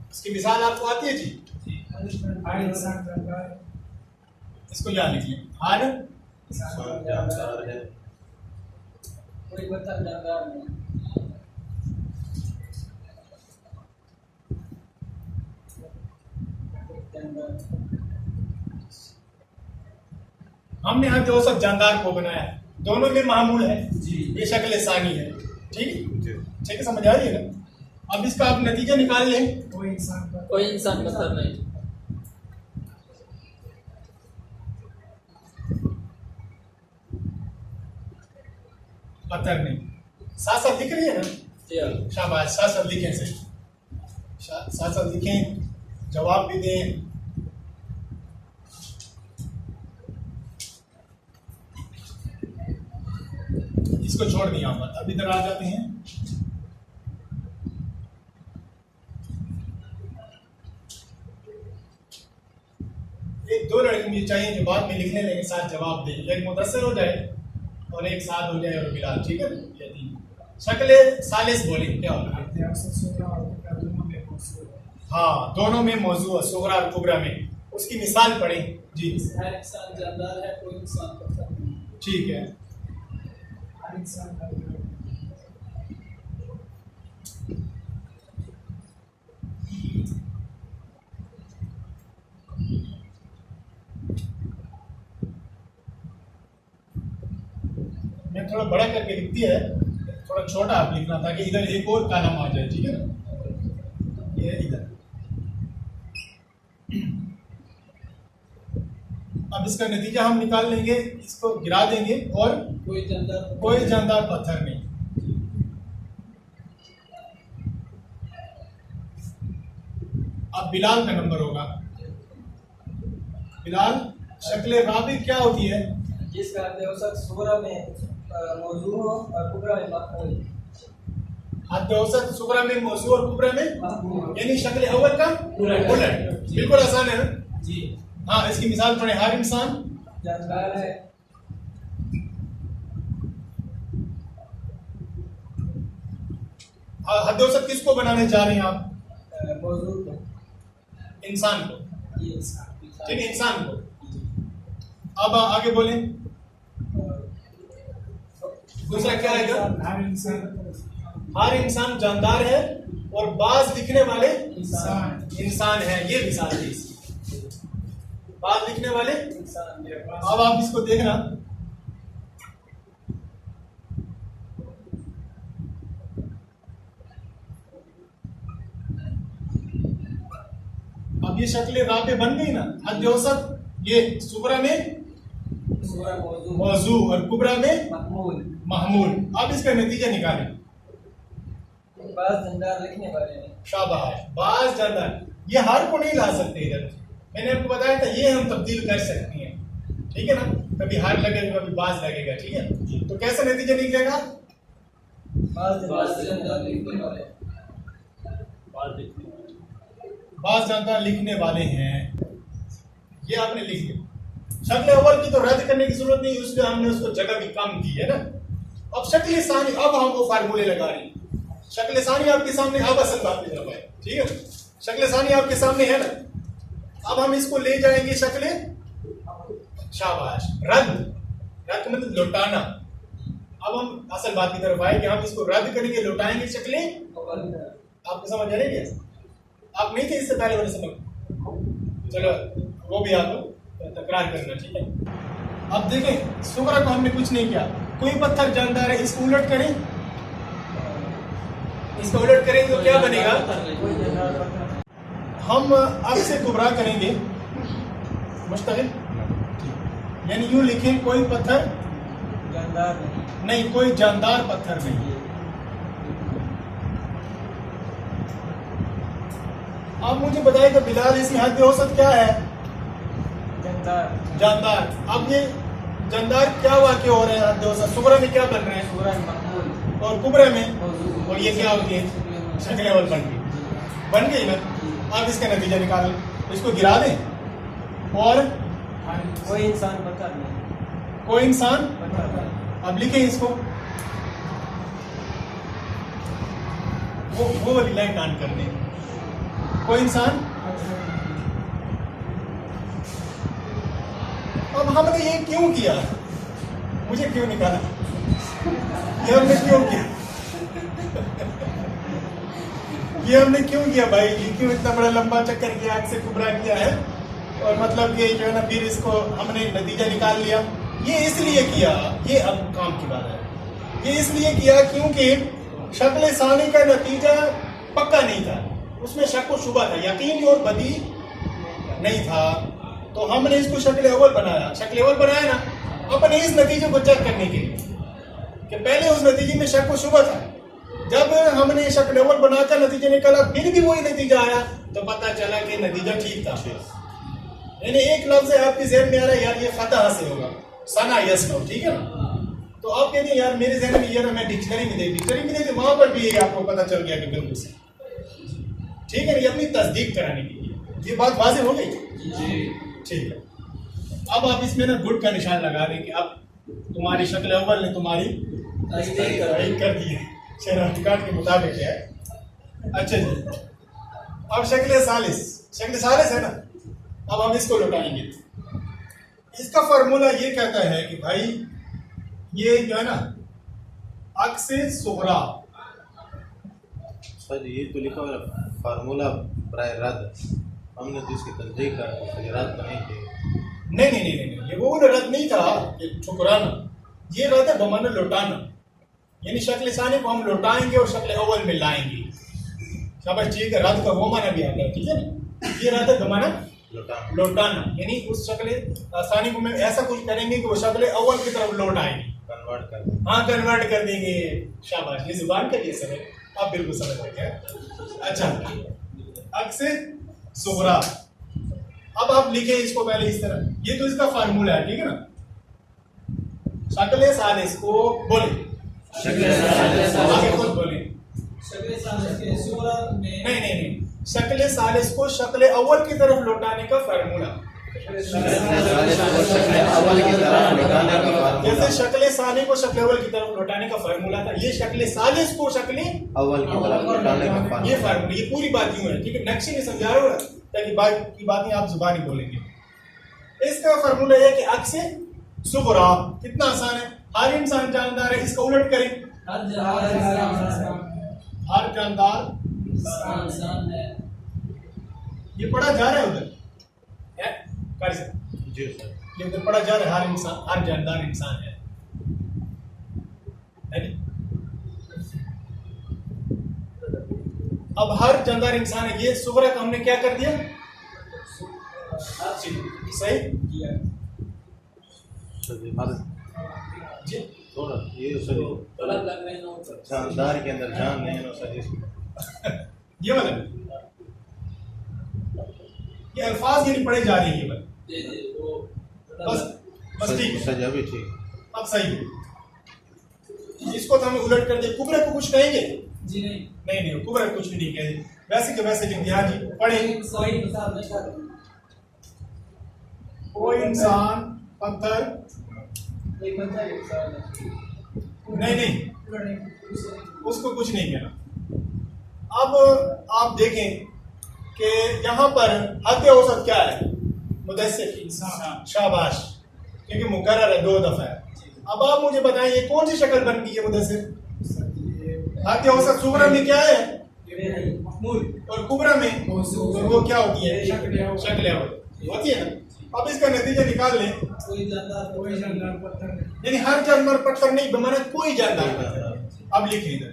A: اس کی مثال آپ کو آتی ہے؟ جی اس کو یاد لکھ لیں. ہر ہم نے حد اوسط جاندار کو بنایا، دونوں میں معمول ہے. یہ شکل ثانی ہے، ٹھیک ہے، سمجھ آ رہی ہے نا. اب اس کا آپ نتیجہ نکال لیں.
E: کوئی انسان پتھر نہیں.
A: پتھر نہیں. ساتھ ساتھ لکھ رہی ہے نا؟ شاباش، ساتھ ساتھ لکھیں. صحیح ساتھ ساتھ لکھیں، جواب بھی دیں. اس کو چھوڑ دیں یہاں پر. اب ادھر آ جاتے ہیں. ایک دو لڑکے مجھے چاہیے جو بعد میں لکھنے لگے ساتھ جواب دیں. ایک مدثر ہو جائے اور ایک ساتھ ہو جائے اور بلال. ٹھیک ہے نا. یہ تین. شکل ثالث بولیں کیا ہوگا؟ ہاں دونوں میں موضوع ہے, صغرا اور کبرا میں. اس کی مثال پڑھیں جی.
C: ہر انسان جاندار ہے, کوئی انسان پتھر نہیں.
A: ٹھیک ہے.
C: ہر انسان کا
A: میں تھوڑا بڑا کر کے لکھتی ہے, تھوڑا چھوٹا آپ لکھنا تاکہ ادھر ایک اور کالم آ جائے. ٹھیک ہے نا. یہ ادھر. اب اس کا نتیجہ ہم نکال لیں گے, اس کو گرا دیں گے اور کوئی جاندار پتھر نہیں. اب بلال کا نمبر ہوگا. بلال شکل رابع کیا ہوتی ہے؟
F: جس کا اوسط صغرا میں موضوع ہو اور کبرا میں مفعول.
A: حد اوسط صغرا میں موضوع اور کبرا میں یعنی شکل اول کا الٹ. بالکل آسان ہے نا
C: جی.
A: ہاں اس کی مثال پڑھیں. ہر انسان
F: جاندار ہے.
A: حد اوسط کس کو بنانے جا رہے ہیں آپ؟
F: موضوع کو.
A: انسان کو.
F: یہ انسان.
A: یعنی انسان کو. اب آگے بولیں. دوسرا کیا آئے گا؟ ہر انسان جاندار ہے اور بعض لکھنے والے انسان ہیں. یہ مثال ہے اس کی. بعض لکھنے والے
F: انسان.
A: اب آپ اس کو دیکھنا. اب یہ شکل رابع بن گئی نا. حد اوسط یہ صغرا میں موضوع اور کبرا میں محمول. اب اس کا نتیجہ نکالیں.
F: بعض جاندار لکھنے والے ہیں.
A: شاباش. بعض جاندار یہ ہر کو نہیں لا سکتے ادھر. میں نے آپ کو بتایا تھا یہ ہم تبدیل کر سکتے ہیں. ٹھیک ہے نا. کبھی ہر لگے گا کبھی بعض لگے گا. ٹھیک ہے. تو کیسا نتیجہ نکلے گا؟
F: بعض جاندار لکھنے والے.
A: بعض جاندار لکھنے والے ہیں. یہ آپ نے لکھ دیا. شکل اول کی تو رد کرنے کی ضرورت نہیں, اس لیے ہم نے اس کو جگہ بھی کم دی ہے نا. اب شکل ثانی, اب ہم وہ فارمولے لگا رہے ہیں. شکل ثانی آپ کے سامنے. اب اصل بات کی طرف آئے. ٹھیک ہے. شکل ثانی آپ کے سامنے ہے نا. اب ہم اس کو لے جائیں گے شکل شاباش رد. رد مطلب لوٹانا. اب ہم اصل بات کی طرف آئے کہ ہم اس کو رد کریں گے, لوٹائیں گے شکلیں. آپ کو سمجھ آ رہی ہے؟ آپ نہیں تھے اس سے پہلے والے سبق. چلو وہ بھی آپ تکرار کرنا. ٹھیک ہے. اب دیکھیں صغرا کو ہم نے کچھ نہیں کیا. کوئی پتھر جاندار ہے, اس کو الٹ کریں. اس کو الٹ کریں تو کیا بنے گا؟ ہم اب سے کبرا کریں گے مشتغل. یعنی یوں لکھیں کوئی پتھر
F: جاندار
A: نہیں, کوئی جاندار پتھر نہیں. آپ مجھے بتائیں کہ بلال اس کی حد اوسط کیا ہے؟ جاندار. اب یہ جاندار کیا واقع ہو رہے ہیں حد اوسط صغرا میں کیا بن رہے ہیں؟
F: صغرا میں محمول
A: اور کبرا میں اور یہ کیا ہوتی ہے؟ شکل اول بن گئی نا. اب اس کا نتیجہ نکالیں. اس کو گرا دیں اور
F: کوئی انسان پتھر نہیں.
A: کوئی انسان.
F: پتھر نہیں.
A: اب لکھیں اس کو. وہ والی لائن آن کر دیں. کوئی انسان. اب ہم نے یہ کیوں کیا؟ مجھے کیوں نکالا؟ یہ ہم نے کیوں کیا؟ یہ ہم نے کیوں کیا بھائی؟ یہ کیوں اتنا بڑا لمبا چکر کیا, آگ سے کبرا کیا ہے اور مطلب کہ جو ہے نا پھر اس کو ہم نے نتیجہ نکال لیا. یہ اس لیے کیا, یہ اب کام کی بات ہے. یہ اس لیے کیا کیونکہ شکل ثانی کا نتیجہ پکا نہیں تھا, اس میں شک و شبہ تھا, یقینی اور بدی نہیں تھا. تو ہم نے اس کو شکل اول بنایا. شکل اول بنایا نا اپنے اس نتیجے کو چیک کرنے کے لیے کہ پہلے اس نتیجے میں شک و شبہ تھا. جب ہم نے شکل اول بنا کر نتیجہ نکالا پھر بھی وہی نتیجہ آیا تو پتہ چلا کہ نتیجہ ٹھیک تھا. یعنی ایک لفظ ہے آپ کے ذہن میں آ رہا ہے یار یہ خطا سے ہوگا, ثنا یسنو. ٹھیک ہے نا. تو آپ کہتے ہیں یار میرے ذہن میں یہ نا میں ڈکشنری میں دیکھی وہاں پر بھی آپ کو پتہ چل گیا کہ بالکل صحیح. ٹھیک ہے، یہ اپنی تصدیق کرانے کے لیے. یہ بات واضح ہو گئی؟ جی ٹھیک ہے. اب آپ اس میں نا گڈ کا نشان لگا دیں کہ اب تمہاری شکل اول نے تمہاری تصدیق کر دی ہے، شرح ریکارڈ کے مطابق ہے. اچھا جی، اب شکل ثالث ہے نا، اب ہم اس کو لوٹائیں گے. اس کا فارمولہ یہ کہتا ہے کہ بھائی یہ جو ہے نا عکس صغریٰ.
D: سر یہ تو لکھا ہوا فارمولہ برائے رد، ہم نے تو اس کی تصدیق کر رد تو نہیں کی.
A: نہیں، یہ وہ رد نہیں تھا کہ ٹھکرانا، یہ رد ہے بمعنی لوٹانا. یعنی شکل ثانی کو ہم لوٹائیں گے اور شکل اول میں لائیں گے. شاباش، ٹھیک ہے. رد کا وہ معنی بھی آتا ہے، ٹھیک ہے نا. یہ رد ہے بمعنی لوٹانا، یعنی اس شکل ثانی کو میں ایسا کچھ کریں گے کہ وہ شکل اول کی طرف لوٹ آئے گی. کنورٹ کر دیں گے. شاباش، یہ زبان کا یہ سر ہے، آپ بالکل سمجھ رہے ہیں. اچھا، عکس صغریٰ. اب آپ لکھیں اس کو پہلے اس طرح، یہ تو اس کا فارمولہ ہے، ٹھیک ہے نا. شکل ثالث کو بولیں، آگے خود بولیں. نہیں، شکل ثالث کو شکل اول کی طرف لوٹانے کا فارمولہ. جیسے شکل ثانی کو شکل اول کی طرف لوٹانے کا فارمولہ تھا، یہ شکل ثالث کو شکل
D: اول کی طرف لوٹانے کا فارمولہ.
A: یہ فارمولہ، یہ پوری بات یوں ہے، ٹھیک ہے. نقشے میں سمجھا رہا ہوں تاکہ بات کی باتیں آپ زبانی بولیں گے. اس کا فارمولہ یہ ہے کہ عکس صغریٰ. کتنا آسان ہے، ہر انسان جاندار ہے. اس کا الٹ کریں، ہر جاندار
C: انسان ہے.
A: یہ پڑھا جا رہا ہے ادھر قاری صاحب؟
D: جی سر.
A: یہ ادھر پڑھا جا رہا ہے ہر انسان، ہر جاندار انسان ہے. اب ہر جاندار انسان ہے، یہ صغریٰ کا ہم نے کیا کر دیا؟ صحیح جی.
D: تھوڑا یہ سر جاندار کے اندر جان نہیں ہے نا سر.
A: یہ مطلب یہ الفاظ یعنی پڑھے جا رہے ہیں. یہ بس ٹھیک ہے
D: سر. ابھی ٹھیک.
A: اب صحیح ہے. اس کو تو ہمیں الٹ کر دیا. کبرا کو کچھ کہیں گے؟
C: جی
A: نہیں، کبرا کچھ بھی نہیں کہیں گے. ویسے کہ ویسے لکھ دیا جی. پڑھیں، کوئی انسان پتھر نہیں، اس کو کچھ نہیں کہنا. اب آپ دیکھیں کہ یہاں پر حد اوسط کیا ہے؟ مدثر انسان. شاباش، کیونکہ مکرر ہے، 2 دفعہ ہے. اب آپ مجھے بتائیں یہ کون سی شکل بن گئی ہے مدثر؟ حد اوسط صغریٰ میں کیا ہے اور کبریٰ میں وہ کیا ہوتی ہے؟ شکل اول ہوتی ہے نا. اب اس کا نتیجہ نکال لیں، یعنی ہر جاندار پتھر نہیں بمانا کوئی جاندار پتھر. اب لکھیں ادھر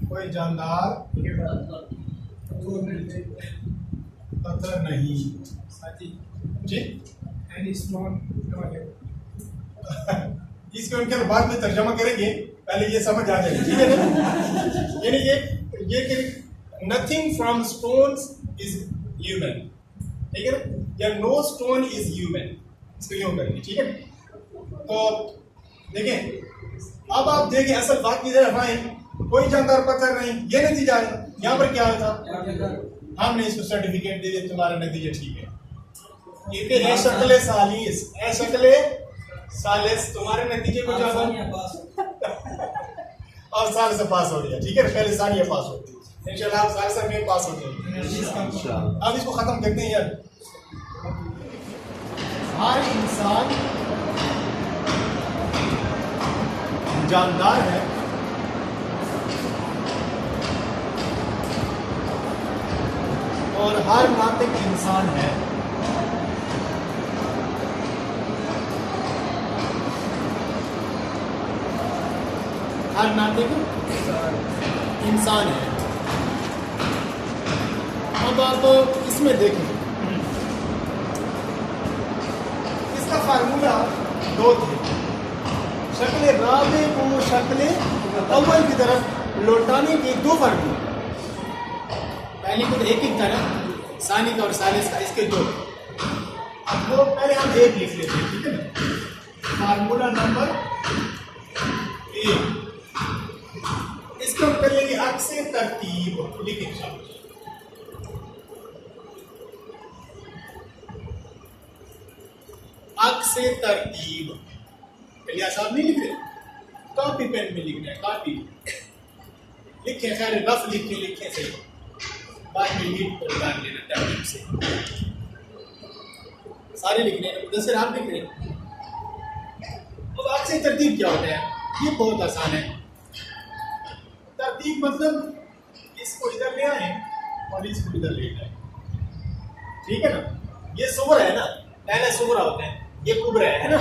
A: کوئی جاندار پتھر نہیں. جی اس کو ان کے بعد میں ترجمہ کریں گے، پہلے یہ سمجھ آ جائے گی، ٹھیک ہے نا. یعنی یہ کہ nothing from stones is human، ٹھیک ہے نا. یا no stone is human، اس کو یوں کریں گے، ٹھیک ہے. تو دیکھیں اب آپ دیکھیں اصل بات کی طرف آئیں. کوئی جاندار پتھر نہیں، یہ نتیجہ ہے. یہاں پر کیا تھا؟ ہم نے اس کو سرٹیفکیٹ دے دیا، تمہارا نتیجہ ٹھیک ہے. یہ ہے شکل ثالث، اے شکل ثالث، تمہارے نتیجے کو جو اور سال سے پاس ہو گیا، ٹھیک ہے. پہلے سال یہ پاس ہوتی ہے، انشاءاللہ آپ سال سے میں پاس ہو جائیں. اب اس کو ختم کرتے ہیں یار. ہر انسان جاندار ہے اور ہر ناطق انسان ہے. ہر ناطق انسان ہے. اب آپ اس میں دیکھیں، اس کا فارمولہ 2 تھے. شکل رابع کو شکل اول کی طرف لوٹانے کے 2 فارمولے. پہلی کو ایک تھا نا، ثانی کا اور ثالث کا، اس کے 2. اب تو پہلے ہم ایک لکھ لیتے ہیں, ٹھیک ہے نا. فارمولا نمبر 1, اس کو ہم کر لیں گے عکس ترتیب. لکھیں شامل عکس ترتیب. پہلے صاحب نہیں لکھ رہے, کاپی پین میں لکھنا ہے. کاپی لکھیں, خیر رف لکھیں صحیح, بعد میں لیٹ پر ڈال لینا ترتیب سے. سارے لکھنے ہیں, مدثر آپ لکھ رہے ہیں. اب عکس ترتیب کیا ہوتا ہے؟ یہ بہت آسان ہے. ترتیب مطلب اس کو ادھر لے آئیں اور اس کو ادھر لے جائیں, ٹھیک ہے نا. یہ صغرا ہے نا, پہلا صغرا ہوتا ہے, یہ کبرا ہے نا.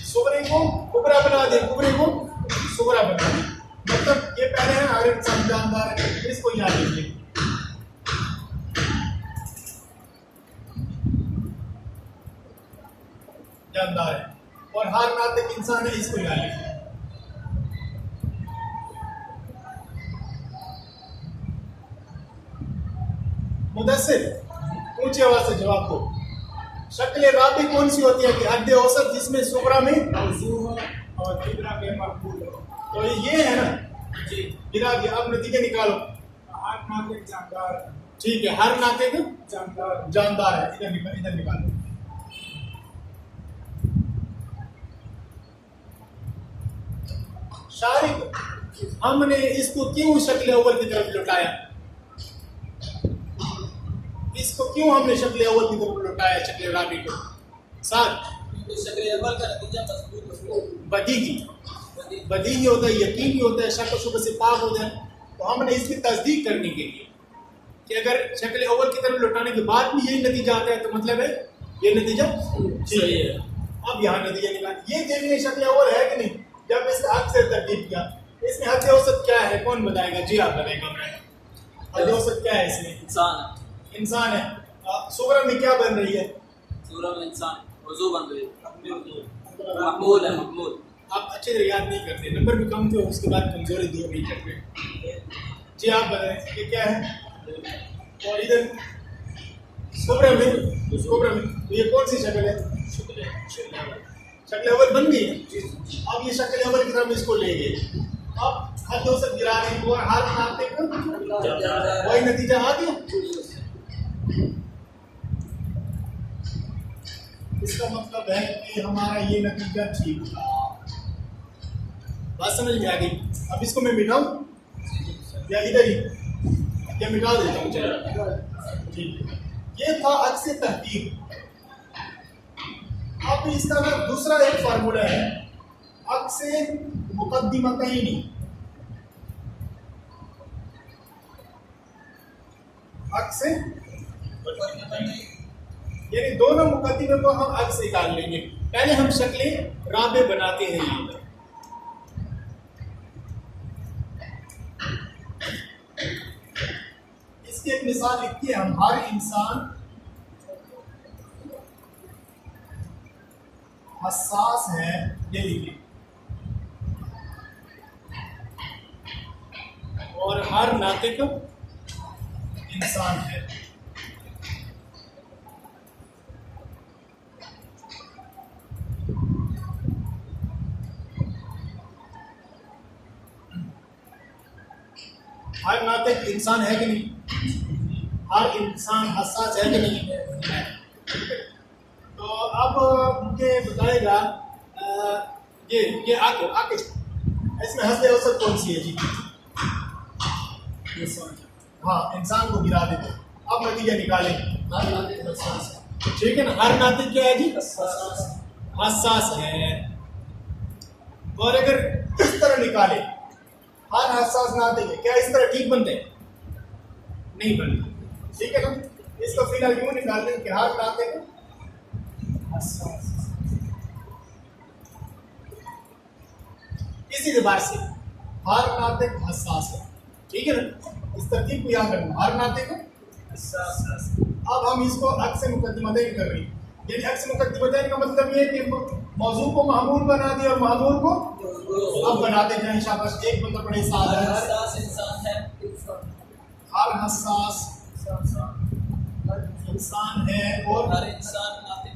A: صغرے کو کبرا بنا دیں, کبرے کو صغرا بنا دیں. مطلب یہ پہلے ہے ہر انسان جاندار ہے, اس کو یاد رکھیے. جاندار ہے اور ہر ناطق انسان ہے, اس کو یاد رکھیے. مدثر اونچی آواز سے جواب دو. شکل رابع کون سی ہوتی ہے کہ حد اوسط جس میں صغرا میں موضوع ہو اور کبرا میں مقبول ہو؟ تو یہ ہے نا جی. گرا دیا, اب نتیجے نکالو.
G: ہر ناطق جاندار ہے.
A: ٹھیک ہے, ہر ناطق
G: جاندار
A: جاندار ہے. ادھر نکالو. شارق, ہم نے اس کو کیوں شکل اول کی طرف لوٹایا؟ اس کو کیوں ہم نے شکل اول کی طرف لوٹایا, شکل رابع کو؟ ساتھ
C: شکل اول کا نتیجہ مضبوط
A: بدیہی ہوتا ہے, یقینی ہوتا ہے, شک و شبہ سے پاک ہوتا ہے. تو ہم نے اس کی تصدیق کرنے کے لیے کہ اگر شکل اول کی طرف لوٹانے کے بعد بھی یہی نتیجہ آتا ہے تو مطلب ہے یہ نتیجہ صحیح ہے. اب یہاں نتیجہ نکال, یہ دیکھیں شکل اول ہے کہ نہیں. جب اس کا حد سے ترتیب کیا, اس میں حد اوسط کیا ہے, کون بتائے گا؟ جی آپ بتائیں گا. حد اوسط کیا ہے اس میں؟ انسان ہے. صغرا میں کیا بن رہی ہے؟
E: صغرا میں انسان وضو بن رہی ہے, مقبول ہے. مقبول
A: آپ اچھے سے یاد نہیں کرتے, نمبر بھی کم تھے, اس کے بعد کمزوری دور نہیں کرتے. جی آپ بتائیں یہ کیا ہے؟ اور ادھر صغرا میں یہ کون سی شکل ہے؟ شکل اول بن گئی ہے. اب یہ شکل اول کی طرف اس کو لے گئے. اب حد اوسط گرا رہے ہیں اور ہر ناطق وہی نتیجہ آ گیا. اس کا مطلب ہے کہ ہمارا یہ نتیجہ ٹھیک تھا. بات سمجھ میں آ گئی. اب اس کو میں مٹاؤں یا ادھر ہی یا مٹا دیتا ہوں؟ چلو ٹھیک ہے. یہ تھا عکس ترتیب. اب اس کا دوسرا ایک فارمولا ہے عکس مقدمتین. عکس یعنی دونوں مقدمے کو ہم عکس نکال لیں گے. پہلے ہم شکل رابع بناتے ہیں. یہاں پر اس کی ایک مثال لکھیے ہم. ہر انسان حساس ہے, یہ لکھیے. اور ہر ناطق انسان ہے. ہر ناطق انسان ہے کہ نہیں؟ ہر انسان حساس ہے کہ نہیں؟ تو اب مجھے بتائے گا یہ آکے اس میں حد اوسط کون سی ہے؟ جی ہاں, انسان کو گرا دیتے. اب نتیجہ نکالیں. ٹھیک ہے نا, ہر ناطق کیا ہے جی؟ حساس ہے. اور اگر اس طرح نکالے ہر حساس ناطق ہے, کیا اس طرح ٹھیک بنتے ہیں؟ نہیں بنتے. ٹھیک ہے نا. اس کو فی الحال یوں نکال دیں کہ ہر ناطق حساس. اسی اعتبار سے ہر ناطق حساس ہے. ٹھیک ہے نا, اس ترتیب کو یاد رکھنا. ہر ناطق حساس. اب ہم اس کو عکس مقدمتین کر رہے ہیں. یعنی عکس مقدمتین کا مطلب یہ ہے کہ موضوع کو معمول بنا دیا اور معمول کو اب بناتے جائیں. شاباش, ایک بندہ بڑے ساتھ ہے.
C: حساس انسان ہے.
A: ہر حساس انسان ہے اور
C: ہر انسان ناطق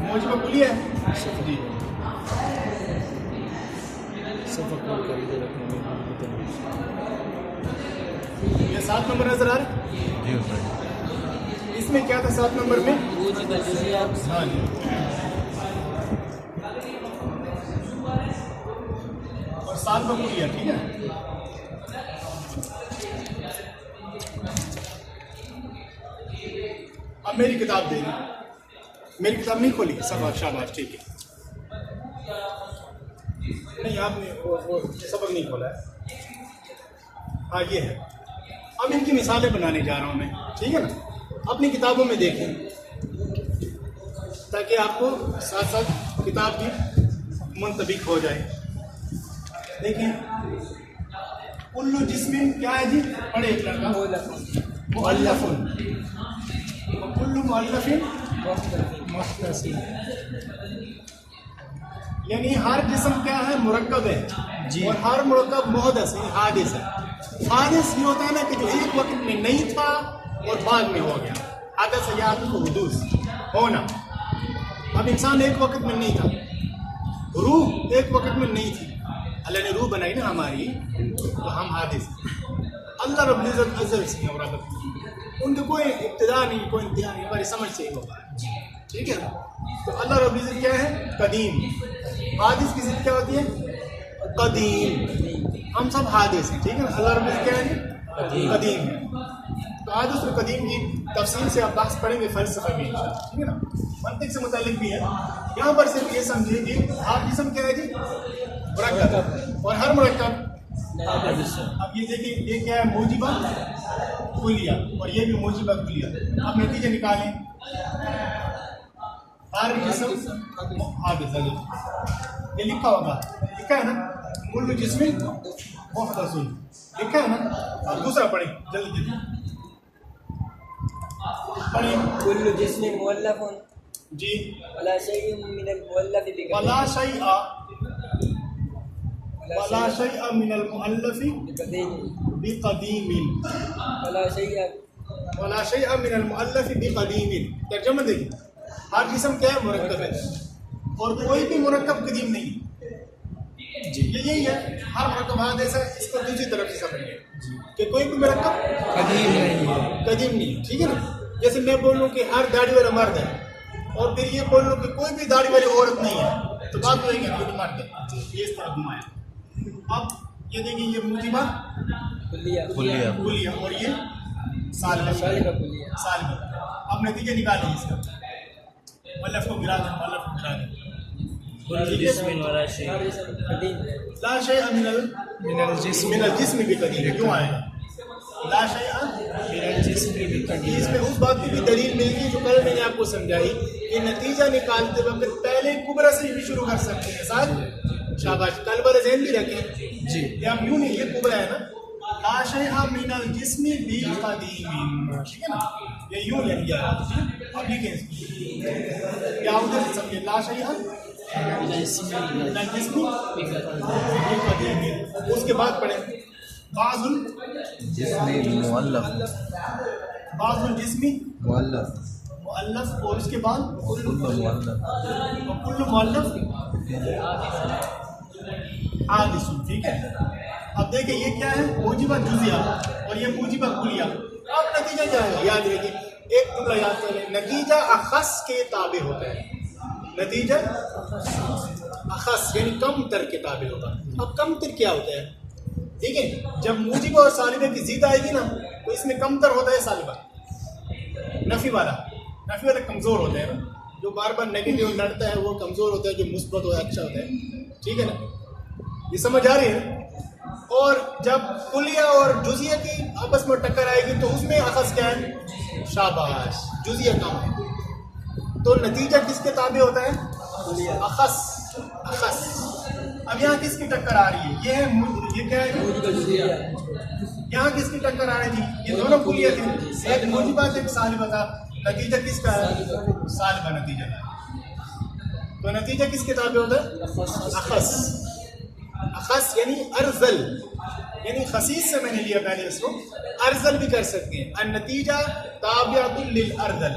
A: موجبہ کلیہ ہے جی یہ 7 نمبر نظر آ رہا ہے اس میں کیا تھا 7 نمبر میں
H: موجبہ جزیہ
A: ہاں جی اور 7 کا کلیہ ٹھیک ہے اب میری کتاب دے گی میری کتاب نہیں کھولی شاباش ٹھیک ہے نہیں آپ نے وہ سبق نہیں کھولا ہے ہاں یہ ہے اب ان کی مثالیں بنانے جا رہا ہوں میں ٹھیک ہے نا اپنی کتابوں میں دیکھیں تاکہ آپ کو ساتھ ساتھ کتاب بھی منطبق ہو جائے دیکھیں کل جسم کیا ہے جی پڑھے ایک لڑکا مؤلف کل مؤلف
G: مختصر
A: یعنی ہر جسم کیا ہے مرکب ہے
G: جی
A: اور ہر مرکب محدث ہے حادث ہے حادث یہ ہوتا ہے نا کہ جو ایک وقت میں نہیں تھا اور بعد میں ہو گیا حادث ہے یاد کو حدوث ہونا اب انسان ایک وقت میں نہیں تھا روح ایک وقت میں نہیں تھی اللہ نے روح بنائی نا ہماری تو ہم حادث اللہ رب العزت ازل سے اور ابد ان کی کوئی ابتدا نہیں کوئی انتہا نہیں ہماری سمجھ سے ہی ہوگا ٹھیک ہے نا تو اللہ رب العزت کیا ہے قدیم حادث کی ضد کیا ہوتی ہے قدیم ہم سب حادث ہیں ٹھیک ہے نا اللہ رب العزت کیا ہے قدیم ہے تو حادث اور قدیم کی تفصیل سے آپ بحث پڑھیں گے فلسفہ میں انشاءاللہ ٹھیک ہے نا منطق سے متعلق بھی ہے یہاں پر صرف یہ سمجھے کہ ہر جسم کیا ہے جی مرکب اور ہر مرکب اب یہ دیکھیں یہ کیا ہے موجبہ کلیہ اور یہ بھی موجبہ کلیہ اب نتیجے نکالیں ہر جسم حادث یہ لکھا ہوگا لکھا ہے نا کل جسم محدث لکھا ہے نا دوسرا پڑھیں جلدی جلدی پڑھیں
F: كل جسم مؤلف
A: جی
F: ولا شيء من المؤلف
A: ولا شيء من المؤلف بقدیم
F: ولا شيء
A: من المؤلف بقدیم ترجمہ دیکھیں ہر جسم کیا ہے مرکب ہے اور کوئی بھی مرکب قدیم نہیں جی یہی ہے ہر مرکب حادث ہے اس کو دوسری طرف سے سمجھیے کہ کوئی بھی مرکب
G: قدیم نہیں ہے
A: قدیم نہیں ٹھیک ہے نا جیسے میں بول لوں کہ ہر داڑھی والا مرد ہے اور پھر یہ بول لوں کہ کوئی بھی داڑھی والی عورت نہیں ہے تو بات ہوئے گی کہ مرد ہے یہ اس طرح گھمایا اب یہ دیکھیں یہ موجبہ کلیہ اور یہ سالبہ اب نتیجے نکالیں اس کا مؤلف کو گرا دیں لا شيء من الجسم بقدیم کیوں آئے گا لا شيء من الجسم بقدیم اس میں اس بات کی بھی دلیل مل گئی جو کل میں نے آپ کو سمجھائی کہ نتیجہ نکالتے وقت پہلے کبرا سے بھی شروع کر سکتے ہیں ساتھ شاباش قلب اور ذہن بھی رکھیں جی یہ اب یوں نہیں یہ کبرا ہے نا لا شيء من الجسم بقدیم ٹھیک ہے نا یہ یوں لکھ گیا اب لکھیں کیا ہوتا ہے سمجھے لا شيء من الجسم بقدیم اس کے بعد پڑھیں بعض الجسم مؤلف اور اس کے بعد کل مؤلف حادث ٹھیک ہے اب دیکھیں یہ کیا ہے موجبہ جزیہ اور یہ موجبہ کلیہ اب نتیجہ کیا ہے یاد رکھیں ایک جملہ یاد کریں نتیجہ اخص کے تابع ہوتا ہے نتیجہ اخص یعنی کم تر کے تابع ہوتا ہے اب کم تر کیا ہوتا ہے ٹھیک ہے جب موجبہ اور سالبہ کی ضد آئے گی نا تو اس میں کم تر ہوتا ہے سالبہ نفی والا کمزور ہوتا ہے نا جو بار بار نیگیٹو لڑتا ہے وہ کمزور ہوتا ہے جو مثبت ہوتا ہے اچھا ہوتا ہے ٹھیک ہے نا یہ سمجھ آ رہی ہے اور جب کلیہ اور جزیہ کی آپس میں ٹکر آئے گی تو اس میں اخذ کیا ہے شاباش جزیہ کم ہے تو نتیجہ کس کے تابع ہوتا ہے اخذ اب یہاں کس کی ٹکر آ رہی ہے یہ کیا ہے یہاں کس کی ٹکر آ رہی تھی یہ دونوں کلیہ تھے ایک موجبہ تھا ایک سالبہ تھا نتیجہ کس کا ہے سالبہ نتیجہ ہے تو نتیجہ کس کے تابع ہوتا ہے اخص یعنی ارذل یعنی خصیص سے میں نے لیا پہلے اس کو ارذل بھی کر سکتے ہیں النتیجہ تابعۃ للارذل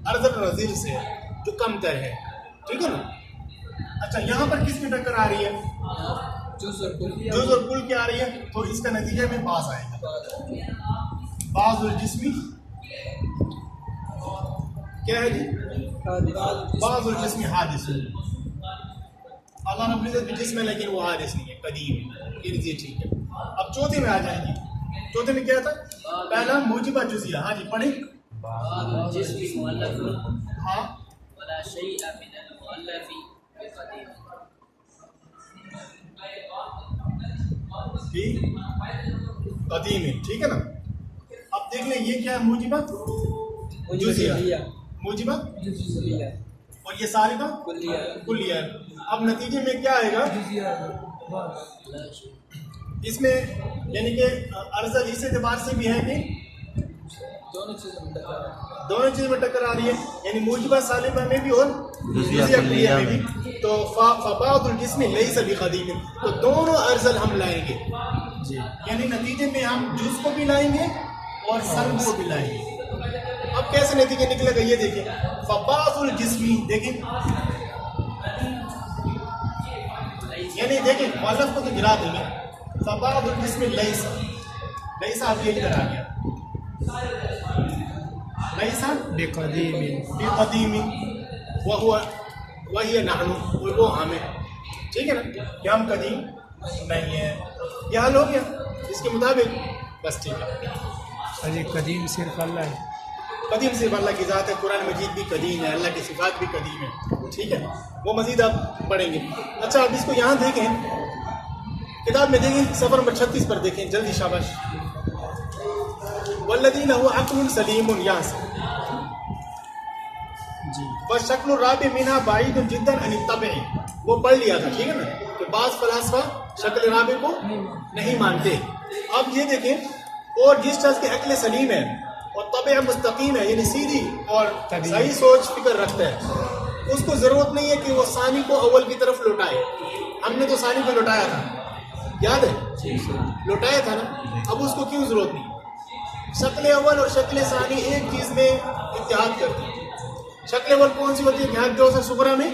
A: ارذل نظیر سے جو کم تر ہے، ٹھیک ہے نا. اچھا یہاں پر کس میں ٹکر آ رہی ہے؟
C: جزء اور کلیہ
A: جزء اور کل کیا آ رہی ہے؟ تو اس کا نتیجہ میں بعض آئے گا. بعض الجسمی کیا ہے جی؟ بعض الجسمی حادث. اللہ رب العزت بھی جسم ہے لیکن وہ حادث نہیں ہے، قدیم ہے. یہ لیجیے ٹھیک ہے. اب چوتھے میں آ جائیں گے. چوتھے میں کیا تھا؟ پہلا موجبہ جزیہ. ہاں جی پڑھیں.
H: بعض الجسم مؤلف
A: ہاں
H: ولا شيء من المؤلف بقديم.
A: بھی قدیم ہے، ٹھیک ہے نا. اب دیکھ لیں یہ کیا ہے؟ موجبہ جزیہ، موجبہ
C: جزئیہ
A: اور یہ سالبہ
C: کلیہ
A: کلیہ. اب نتیجے میں کیا آئے گا؟ اس میں یعنی کہ ارذل اس اعتبار سے بھی ہے کہ
C: دونوں چیزوں میں ٹکرا ہے.
A: دونوں چیز میں ٹکر آ رہی ہے، یعنی موجبہ سالبہ میں بھی اور جزیہ کلیہ میں بھی. تو فبعض الجسم لیس بقدیم، تو دونوں ارذل ہم لائیں گے جی. یعنی نتیجے میں ہم جز کو بھی لائیں گے اور سلب کو بھی لائیں گے. اب کیسے نتیجے نکلے گا یہ دیکھیں. فبعض الجسمی دیکھیں، یعنی دیکھیں مؤلف کو تو گرا دیں گے. فبعض الجسم لیس، لیس آپ یہ ادھر آ گیا. لیس بقدیم وہی نحن، وہ ہمیں، ٹھیک ہے نا کہ ہم قدیم نہیں ہیں. یہ حل ہو گیا اس کے مطابق. بس ٹھیک ہے.
G: جی قدیم صرف اللہ ہے.
A: قدیم صرف اللہ کی ذات ہے. قرآن مجید بھی قدیم ہے، اللہ کی صفات بھی قدیم ہے، ٹھیک ہے. وہ مزید آپ پڑھیں گے. اچھا اب اس کو یہاں دیکھیں، کتاب میں دیکھیں صفحہ نمبر 36 پر دیکھیں جلدی شاباش. والذی لہ عقل سلیم، یہاں سے
G: جی
A: وشکل الرابع منہا بعید جدا عن الطبع. وہ پڑھ لیا تھا، ٹھیک ہے نا کہ بعض فلاسفہ شکل رابع کو نہیں مانتے. اب یہ دیکھیں، اور جس شخص کے عقل سلیم ہے اور طبع مستقیم ہے یعنی سیدھی اور صحیح سوچ فکر رکھتا ہے، اس کو ضرورت نہیں ہے کہ وہ ثانی کو اول کی طرف لوٹائے. ہم نے تو ثانی کو لوٹایا تھا، یاد ہے؟ لوٹایا تھا نا. اب اس کو کیوں ضرورت نہیں؟ شکل اول اور شکل ثانی ایک چیز میں اتحاد کرتی ہے. شکل اول کون سی ہوتی ہے؟ جہاں جو ہے صغرا میں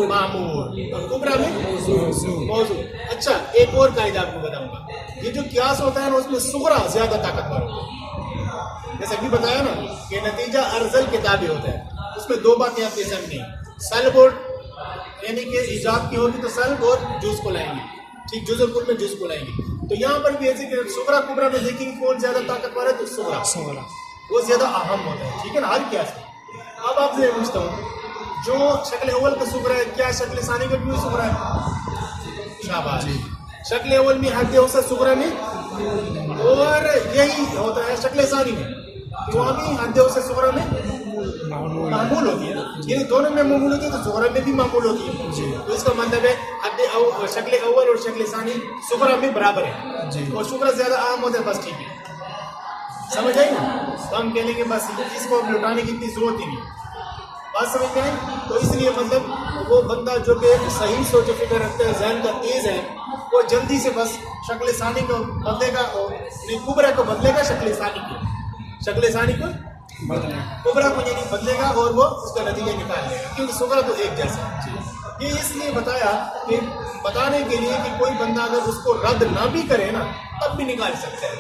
A: معمول اور کبرا میں موضوع. اچھا ایک اور قاعدہ آپ کو بتاؤں گا. یہ جو قیاس ہوتا ہے نا اس میں صغرا زیادہ طاقتور ہوتا ہے. جیسے ابھی بتایا نا کہ نتیجہ ارذل کتابی ہوتا ہے. اس میں دو باتیں آپ کے سامنے ہیں، سلب اور یعنی کہ ایجاب کی ہوگی تو سلب اور جز کو لائیں گے، ٹھیک، جز اور کل میں جز کو لائیں گے. تو یہاں پر بھی ایسے کہ صغرا کبرا میں دیکھیں گے کون زیادہ طاقتور ہے تو صغرا وہ زیادہ اہم ہوتا ہے، ٹھیک ہے نا ہر قیاس میں. اب آپ سے پوچھتا ہوں، جو شکل اول کا صغرا ہے کیا شکل ثانی کا بھی صغرا ہے؟ شاباش. شکل اول میں حد اوسط صغرا میں، اور یہی ہوتا ہے شکل ثانی میں کہ وہاں بھی حد اوسط صغرا میں معمول ہوتی ہے. یعنی دونوں میں معمول ہوتی ہے تو صغرا میں بھی معمول ہوتی ہے. تو اس کا مطلب ہے شکل اول اور شکل ثانی صغرا میں برابر ہے اور صغرا زیادہ اہم ہوتا ہے. بس ٹھیک ہے، سمجھ آئی نا؟ تو ہم کہہ لیں گے بس اس کو لوٹانے کی اتنی ضرورت ہی نہیں. بات سمجھ میں آئی؟ تو اس لیے مطلب وہ بندہ جو کہ صحیح سوچ و فکر رکھتا ہے، ذہن کا تیز ہے، وہ جلدی سے بس شکل ثانی کو بدلے گا اور کبرا کو بدلے گا، شکل ثانی کو کبرا کو یعنی بدلے گا اور وہ اس کا نتیجہ نکال لے گا، کیونکہ صغرا تو ایک جیسا ہے. یہ اس لیے بتایا کہ بتانے کے لیے کہ کوئی بندہ اگر اس کو رد نہ بھی کرے نا تب بھی نکال سکتا ہے.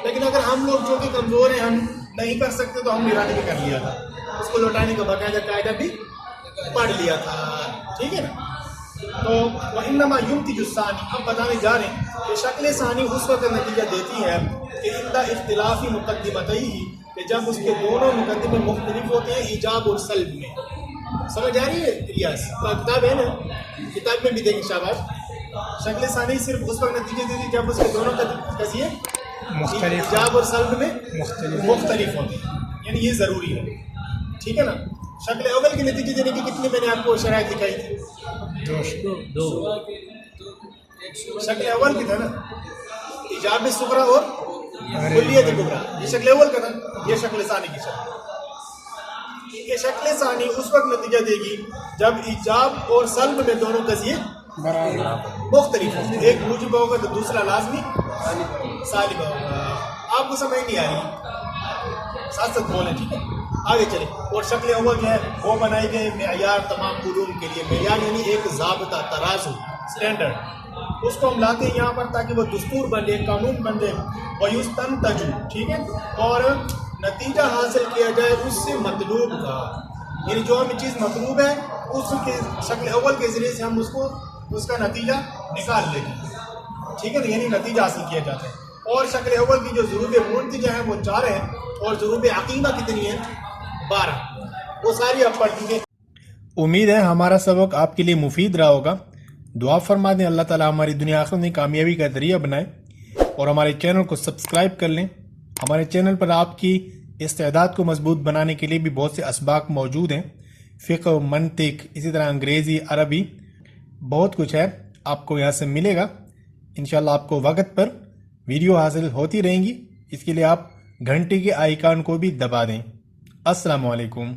A: لیکن اگر ہم لوگ جو کہ کمزور ہیں، ہم نہیں کر سکتے تو ہم نے رد بھی کر لیا تھا، اس کو لوٹانے کا باقاعدہ قاعدہ بھی پڑھ لیا تھا، ٹھیک ہے نا. تو وَإِنَّمَا يُنْتِجُ الثَّانِي، اب بتانے جا رہے ہیں کہ شکل ثانی اس وقت نتیجہ دیتی ہے کہ عند اختلاف مقدمتیہ، کہ جب اس کے دونوں مقدمے مختلف ہوتے ہیں ایجاب اور سلب میں. سمجھ آ رہی ہے الیاس؟ کتاب ہے نا، کتاب میں بھی دیکھیں شاباش. شکل ثانی صرف اس وقت نتیجہ دیتی ہے جب اس کے دونوں قضیے ایجاب اور سلب میں مختلف ہوتے ہیں، یعنی یہ ضروری ہے، ٹھیک ہے نا. شکل اول کے نتیجے دینے کی کتنی میں نے آپ کو شرائط دکھائی تھی؟
H: دو.
A: شکل اول کی تھا نا ایجاب صغرا اور کلیت کبرا، یہ شکل اول کا تھا. یہ شکل ثانی کی شکل. یہ شکل ثانی اس وقت نتیجہ دے گی جب ایجاب اور سلب میں دونوں قضیے مختلف ہوں. ایک موجب ہوگا تو دوسرا لازمی سالب ہوگا. آپ کو سمجھ نہیں آ رہی، ساتھ ساتھ بولیں، ٹھیک ہے. آگے چلیں. اور شکل اول جو ہے وہ بنائی گئی معیار تمام علوم کے لیے. معیار یعنی ایک ضابطہ، ترازو، اسٹینڈرڈ. اس کو ہم لاتے ہیں یہاں پر تاکہ وہ دستور بن جائے، قانون بن جائے. وَيُسْتَنْتَجُ، ٹھیک ہے، اور نتیجہ حاصل کیا جائے اس سے مطلوب کا. یعنی جو ہمیں چیز مطلوب ہے اس کے شکل اول کے ذریعے سے ہم اس کا نتیجہ نکال لیتے ہیں. ٹھیک ہے نا، یعنی نتیجہ حاصل کیا جاتا ہے. اور شکل اول کی جو ضروب منتجہ ہیں وہ 4 ہیں، اور ضروب عقیمہ کتنی ہیں؟ 12. وہ ساری آپ پڑھ دیجیے.
B: امید ہے ہمارا سبق آپ کے لیے مفید رہا ہوگا. دعا فرما دیں اللہ تعالیٰ ہماری دنیا آخرت میں کامیابی کا ذریعہ بنائے، اور ہمارے چینل کو سبسکرائب کر لیں. ہمارے چینل پر آپ کی استعداد کو مضبوط بنانے کے لیے بھی بہت سے اسباق موجود ہیں. فقہ، منطق، اسی طرح انگریزی، عربی، بہت کچھ ہے آپ کو یہاں سے ملے گا. انشاءاللہ آپ کو وقت پر ویڈیو حاصل ہوتی رہیں گی. اس کے لیے آپ گھنٹی کے آئیکن کو بھی دبا دیں. السلام علیکم.